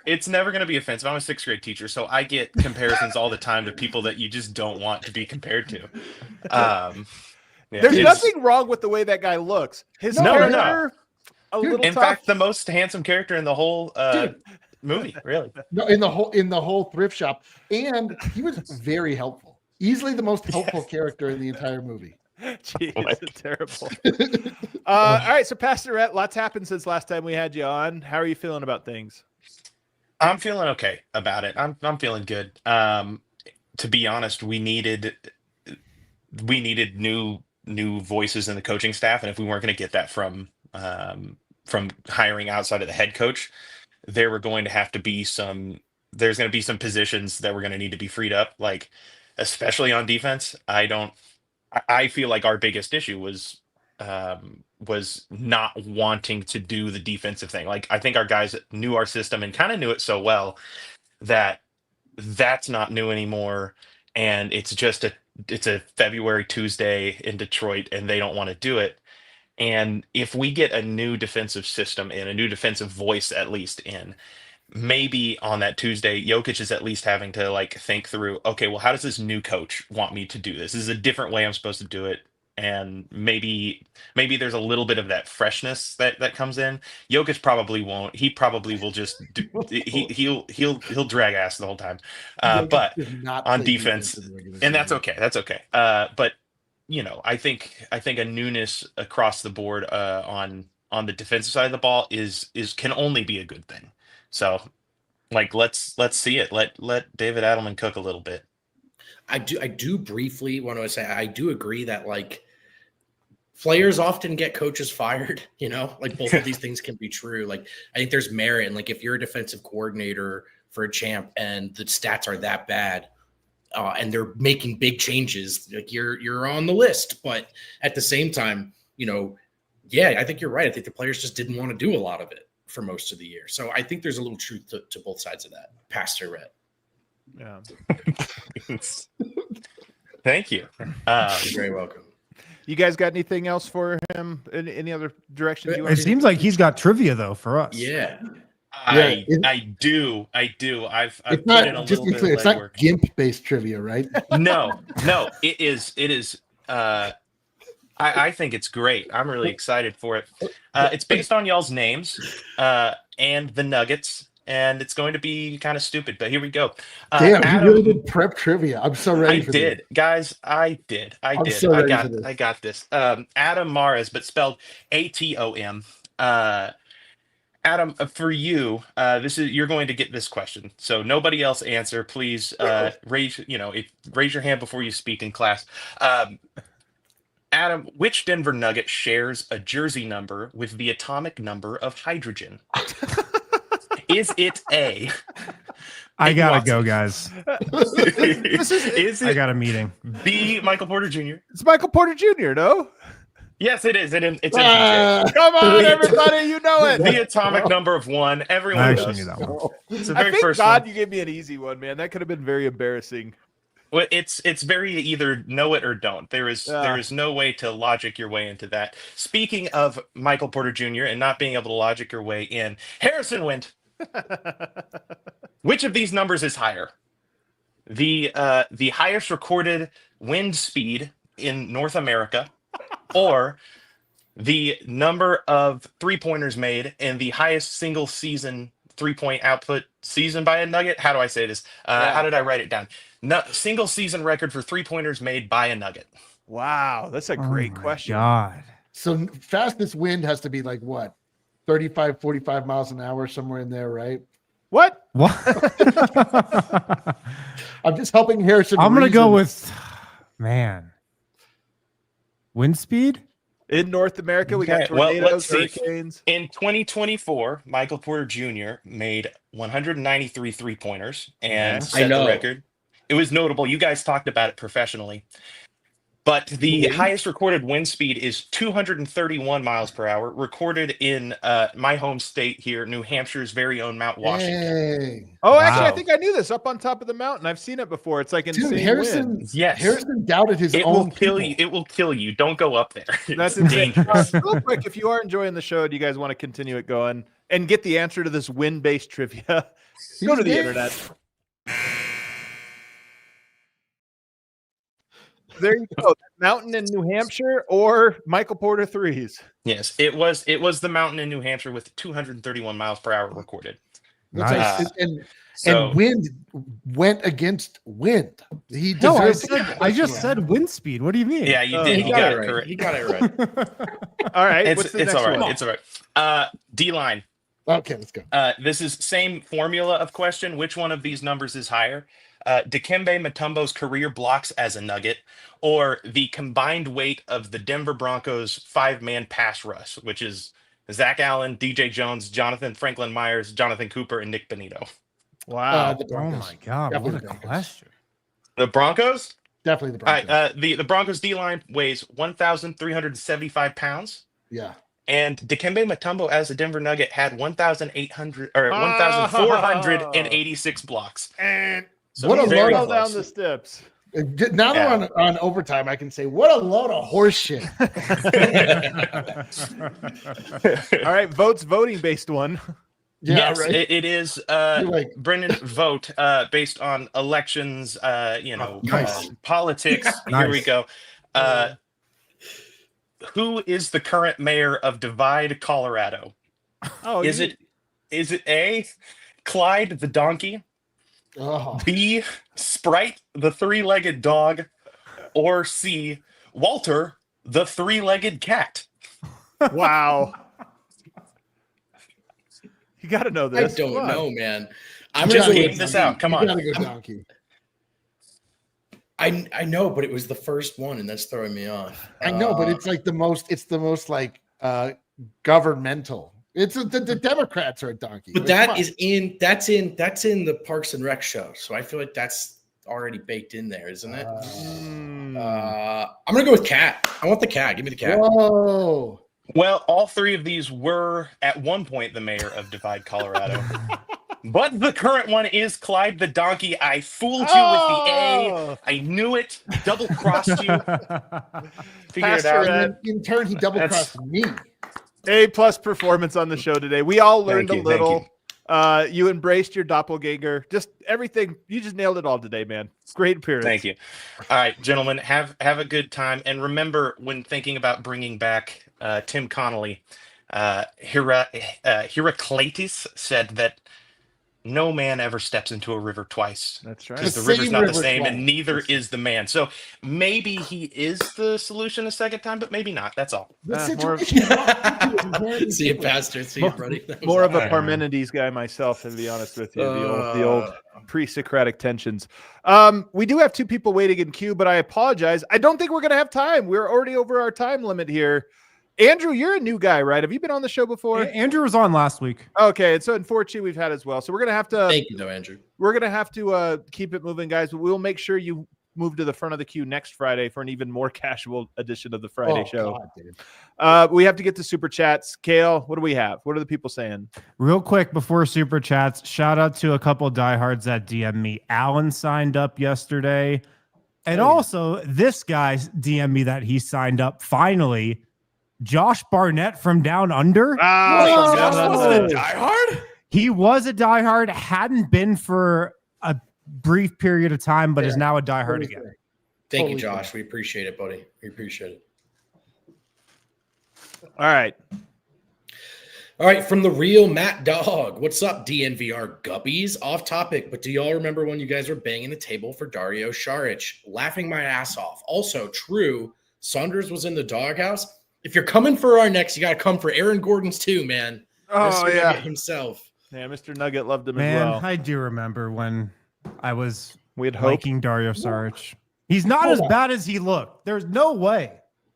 going to be offensive. I'm a 6th grade teacher, so I get comparisons all the time to people that you just don't want to be compared to. There's nothing wrong with the way that guy looks. His hair, In fact, the most handsome character in the whole movie, really. No, in the whole thrift shop, and he was very helpful. Easily the most helpful character in the entire movie. Jeez, it's terrible. All right, so Pastor Rhett, lots happened since last time we had you on. How are you feeling about things? I'm feeling okay about it. I'm feeling good. To be honest, we needed new voices in the coaching staff, and if we weren't going to get that from hiring outside of the head coach, there were going to have to be there's going to be some positions that were going to need to be freed up, like especially on defense. I feel like our biggest issue was not wanting to do the defensive thing. Like, I think our guys knew our system and kind of knew it so well that that's not new anymore. And it's a February Tuesday in Detroit, and they don't want to do it. And if we get a new defensive system in, a new defensive voice at least in, maybe on that Tuesday, Jokic is at least having to like think through, okay, well, how does this new coach want me to do this? This is a different way I'm supposed to do it. And maybe there's a little bit of that freshness that comes in. Jokic probably won't. He probably will just he'll drag ass the whole time. But on defense, and that's okay. That's okay. But I think a newness across the board on the defensive side of the ball can only be a good thing. So, like, let's see it. Let David Adelman cook a little bit. I do briefly want to say I do agree that like players often get coaches fired, like both of these things can be true. Like, I think there's merit. And like, if you're a defensive coordinator for a champ and the stats are that bad and they're making big changes, like you're on the list. But at the same time, I think you're right. I think the players just didn't want to do a lot of it for most of the year. So I think there's a little truth to both sides of that. Pastor Rhett. Yeah. Thank you. You're very welcome. You guys got anything else for him? Any other directions? It seems like he's got trivia though for us. Yeah. I do. I've it's put not, in a just little bit clear, of it's not legwork. GIMP based trivia, right? No, it is. I think it's great. I'm really excited for it. It's based on y'all's names and the Nuggets, and it's going to be kind of stupid, but here we go. Damn, Adam, you really did prep trivia. I'm so ready for this. Guys. I did. So ready for this. I got this. Adam Mares, but spelled ATOM. Adam, for you, you're going to get this question. So nobody else answer. Please raise your hand before you speak in class. Adam, which Denver Nugget shares a jersey number with the atomic number of hydrogen? Is it A? I gotta go, guys. Is it I got a meeting. B, Michael Porter Jr.? It's Michael Porter Jr., no? Yes, it is. It's MPJ. Come on, everybody, you know it. The atomic number of one. Everyone I actually knows. knew that one. It's the I very think first God, one. you gave me an easy one, man. That could have been very embarrassing. Well, it's very either know it or don't. There is no way to logic your way into that. Speaking of Michael Porter Jr. and not being able to logic your way in, Harrison Wind. Which of these numbers is higher? The highest recorded wind speed in North America, or the number of 3-pointers made in the highest single season 3-point output season by a Nugget? How do I say this? How did I write it down? Single season record for 3-pointers made by a Nugget. Wow, that's a great question. God. So fastest wind has to be like what? 35, 45 miles an hour, somewhere in there, right? What? I'm just helping Harrison. I'm going to go with, wind speed? In North America, we got Okay, well, tornadoes, let's see. hurricanes. In 2024, Michael Porter Jr. made 193 3-pointers and set the record. It was notable. You guys talked about it professionally. But the highest recorded wind speed is 231 miles per hour, recorded in my home state here, New Hampshire's very own Mount Washington. Dang. Oh, actually, I think I knew this. Up on top of the mountain. I've seen it before. It's like insane. Dude, Harrison, wind. Yes. Harrison doubted his It own will kill people. you. It will kill you. Don't go up there. That's It's insane. dangerous. Real quick, if you are enjoying the show, do you guys want to continue it going and get the answer to this wind-based trivia? Go to the internet. there you go. Mountain in New Hampshire or Michael Porter threes. Yes, it was the mountain in New Hampshire with 231 miles per hour recorded. Nice. And wind went against wind. I just said wind speed. What do you mean? Yeah, you did. You got it right. You got it right. All right. It's all right. It's all right. D-line. Okay, let's go. This is same formula of question. Which one of these numbers is higher? Dikembe Mutombo's career blocks as a Nugget, or the combined weight of the Denver Broncos 5-man pass rush, which is Zach Allen, DJ Jones, Jonathan Franklin Myers, Jonathan Cooper, and Nick Benito. Wow. Oh my God. Definitely What a the Broncos. question. The Broncos? Definitely the All Broncos. right, the Broncos D-line weighs 1,375 pounds. Yeah. And Dikembe Mutombo as a Denver Nugget had 1,486 blocks. And So What a very roll close. down the steps. Now that we're on overtime, I can say, what a load of horse shit. All right. Votes voting based one. Yeah, Yes, right. it is like- Brendan Vogt based on elections, Nice. politics. Here we go. Who is the current mayor of Divide, Colorado? Oh, Is it A, Clyde the donkey, Oh. B, Sprite the three-legged dog, or C, Walter the three-legged cat? Wow. You got to know I this. don't Come on. know, man. I'm Just gonna go game with this donkey. out. Come You on. gotta go donkey. I know, but it was the first one, and that's throwing me off. I know, but it's like the most like governmental. It's the Democrats are a donkey. But Like, come that on. is in the Parks and Rec show, so I feel like that's already baked in there, isn't it? Mm. I'm gonna go with cat. I want the cat. Give me the cat. Whoa. Well, all three of these were at one point the mayor of Divide, Colorado. But the current one is Clyde the donkey. I fooled you with the A. I knew it. Double crossed you. Figure it out. And then in turn, he double crossed me. A+ performance on the show today. We all learned Thank a you, thank little. You embraced your doppelganger. Just everything. You just nailed it all today, man. Great appearance. Thank you. All right, gentlemen, have a good time. And remember, when thinking about bringing back Tim Connelly, Heraclitus said that no man ever steps into a river twice. That's right. Because the The river's same not the river same, twice. and neither is the man. So maybe he is the solution a second time, but maybe not. That's all. The more of- situation See you, Pastor. See you, buddy. That was More of a Alright. Parmenides guy myself, to be honest with you. The old pre-Socratic tensions. We do have two people waiting in queue, but I apologize. I don't think we're going to have time. We're already over our time limit here. Andrew, you're a new guy, right? Have you been on the show before? Andrew was on last week. Okay, and so unfortunately we've had as well. So we're gonna have to. Thank you, though, Andrew. We're gonna have to keep it moving, guys. But we'll make sure you move to the front of the queue next Friday for an even more casual edition of the Friday show. God, dude. We have to get to super chats. Kale, what do we have? What are the people saying? Real quick before super chats, shout out to a couple diehards that DM me. Alan signed up yesterday, and also this guy DM me that he signed up finally. Josh Barnett from Down Under. Diehard? He was a diehard, hadn't been for a brief period of time, but is now a diehard again. Thank you, Totally Josh. We appreciate it, buddy. We appreciate it. All right. All right, from the real Matt Dog. What's up, DNVR guppies? Off topic, but do y'all remember when you guys were banging the table for Dario Saric? Laughing my ass off. Also, true, Saunders was in the doghouse. If you're coming for our next, you got to come for Aaron Gordon's too, man. Oh, Mr. yeah. Nugget himself. Yeah, Mr. Nugget loved him Man, as well. I do remember when I was We had hope. liking Dario Saric. He's not Hold as on. bad as he looked. There's no way.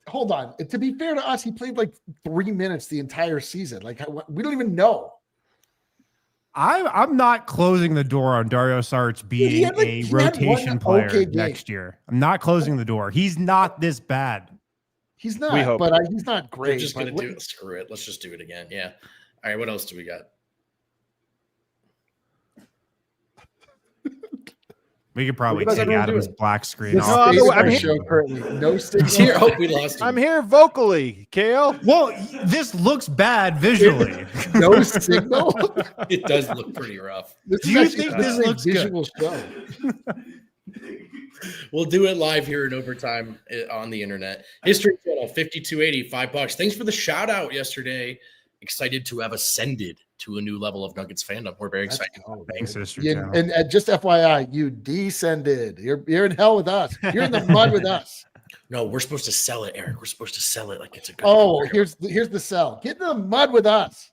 Hold on. To be fair to us, he played like 3 minutes the entire season. Like we don't even know. I'm not closing the door on Dario Saric being had, like, a he had one rotation player okay game. next year. I'm not closing the door. He's not this bad. He's We not, hope. but he's not We're great. just but going to do it. Screw it. Let's just do it again. Yeah. All right, what else do we got? We could probably What does take everyone do Adam's it? black screen The off. No, state I'm of our here. show currently. No signal. He's here. Oh, we lost him. I'm here vocally, Kale. Well, this looks bad visually. No signal. It does look pretty rough. This Do is you actually- think this this is a looks good? visual show? We'll do it live here in overtime on the internet. History Channel 5280, $5. Thanks for the shout out yesterday. Excited to have ascended to a new level of Nuggets fandom. We're very excited. Thanks, sister. Yeah, and just FYI, you descended. You're in hell with us. You're in the mud with us. No, we're supposed to sell it, Eric. We're supposed to sell it like it's a good. Oh, here's the sell. Get in the mud with us.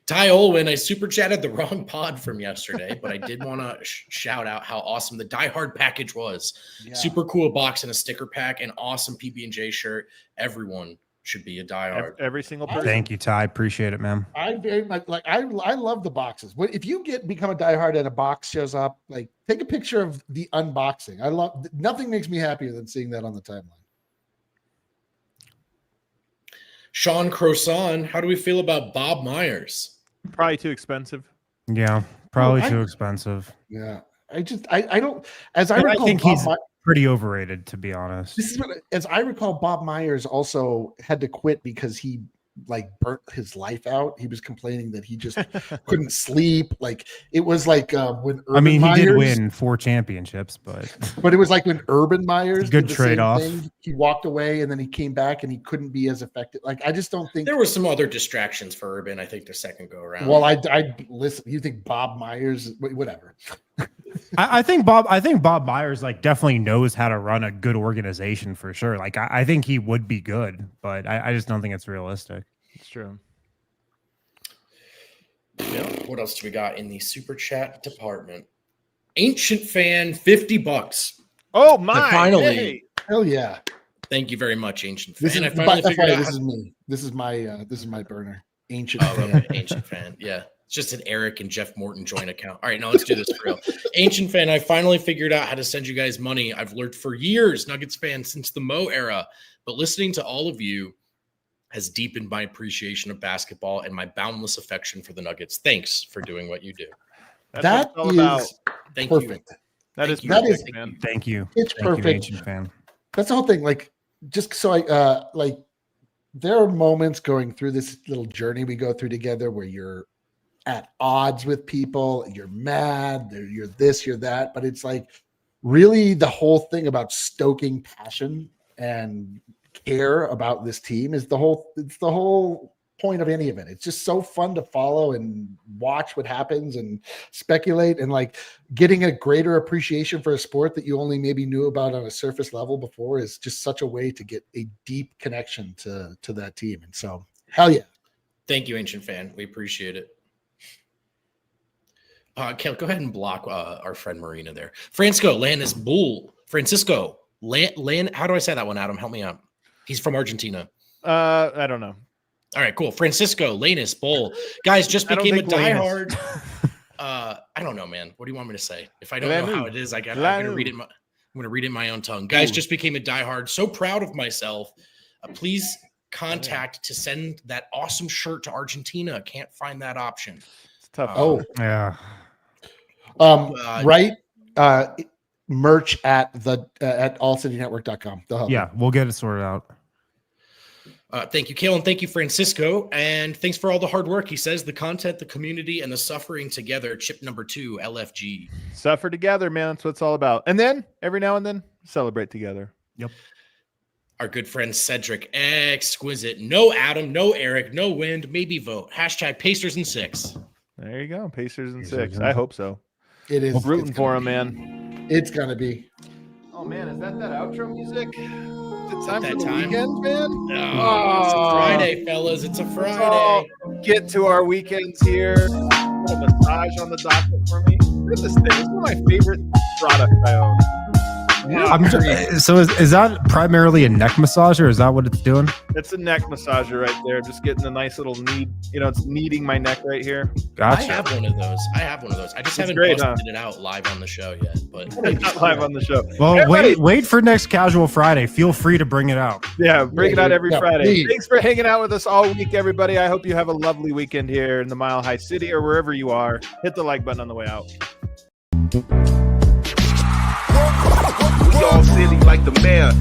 Ty Olwin, I super chatted the wrong pod from yesterday, but I did want to shout out how awesome the Die Hard package was. Yeah. Super cool box and a sticker pack, and awesome PB&J shirt. Everyone should be a diehard. Every single person. Thank you, Ty. Appreciate it, man. I very much I love the boxes. If you become a diehard and a box shows up, like take a picture of the unboxing. Nothing makes me happier than seeing that on the timeline. Sean Croissant, how do we feel about Bob Myers? Probably too expensive. Yeah, probably too expensive. Yeah, I don't. As I recall, I think he's pretty overrated, to be honest. This is what, as I recall, Bob Myers also had to quit because he burnt his life out. He was complaining that he just couldn't sleep. Like it was like when Urban he Myers, did win 4 championships, but it was like when Urban Myers good trade-off. He walked away and then he came back and he couldn't be as effective. Like I just don't think there were some other distractions for Urban. I think the second go around. Well, I listen. You think Bob Myers? Whatever. I think Bob Myers definitely knows how to run a good organization for sure. Like I think he would be good, but I just don't think it's realistic. It's true. Yeah. What else do we got in the super chat department? Ancient fan, $50. Oh my! Finally, hey. Hell yeah! Thank you very much, Ancient fan. This is, I finally figured out this is me. This is my burner. Ancient fan. Okay. Ancient fan. Yeah. It's just an Eric and Jeff Morton joint account. All right, now let's do this for real. Ancient fan, I finally figured out how to send you guys money. I've learned for years, Nuggets fan, since the Mo era. But listening to all of you has deepened my appreciation of basketball and my boundless affection for the Nuggets. Thanks for doing what you do. That is perfect. That is perfect, man. Thank you. It's perfect. You, Ancient fan. That's the whole thing. Just so I there are moments going through this little journey we go through together where you're at odds with people, you're mad, you're this, you're that, but it's really the whole thing about stoking passion and care about this team is the whole point of any of it. It's just so fun to follow and watch what happens and speculate and getting a greater appreciation for a sport that you only maybe knew about on a surface level before is just such a way to get a deep connection to that team. And so hell yeah. Thank you, Ancient fan. We appreciate it. Kel, go ahead and block our friend Marina there. Francisco Lannis Bull. Francisco Lan. How do I say that one, Adam? Help me out. He's from Argentina. I don't know. All right, cool. Francisco Lannis Bull. Guys, just became a diehard. I don't know, man. What do you want me to say? If I don't know how it is, I'm going to read it. I'm going to read it in my own tongue. Guys, just became a diehard. So proud of myself. Please contact to send that awesome shirt to Argentina. Can't find that option. It's tough. Yeah. Right. Merch at allcitynetwork.com. Yeah, we'll get it sorted out. Thank you, Kalen. Thank you, Francisco. And thanks for all the hard work. He says the content, the community, and the suffering together. Chip number 2, LFG. Suffer together, man. That's what it's all about. And then every now and then celebrate together. Yep. Our good friend Cedric, exquisite. No Adam, no Eric, no Wind, maybe Vogt. Hashtag Pacers in 6. There you go. Pacers in 6. I hope so. It is. I'm rooting for him, man. It's going to be. Oh, man. Is that outro music? Is it time that for the time? weekend, man? No, it's a Friday, fellas. It's a Friday. Get to our weekends here. A massage on the docket for me. Look at this thing. It's one of my favorite products I own. So is that primarily a neck massager? Is that what it's doing? It's a neck massager right there. Just getting a nice little knead. It's kneading my neck right here. Gotcha. I have one of those. I just haven't busted it out live on the show yet. But not live on the show. Well, wait for next Casual Friday. Feel free to bring it out. Yeah, bring it out every Friday. Thanks for hanging out with us all week, everybody. I hope you have a lovely weekend here in the Mile High City or wherever you are. Hit the like button on the way out. We all silly like the mayor.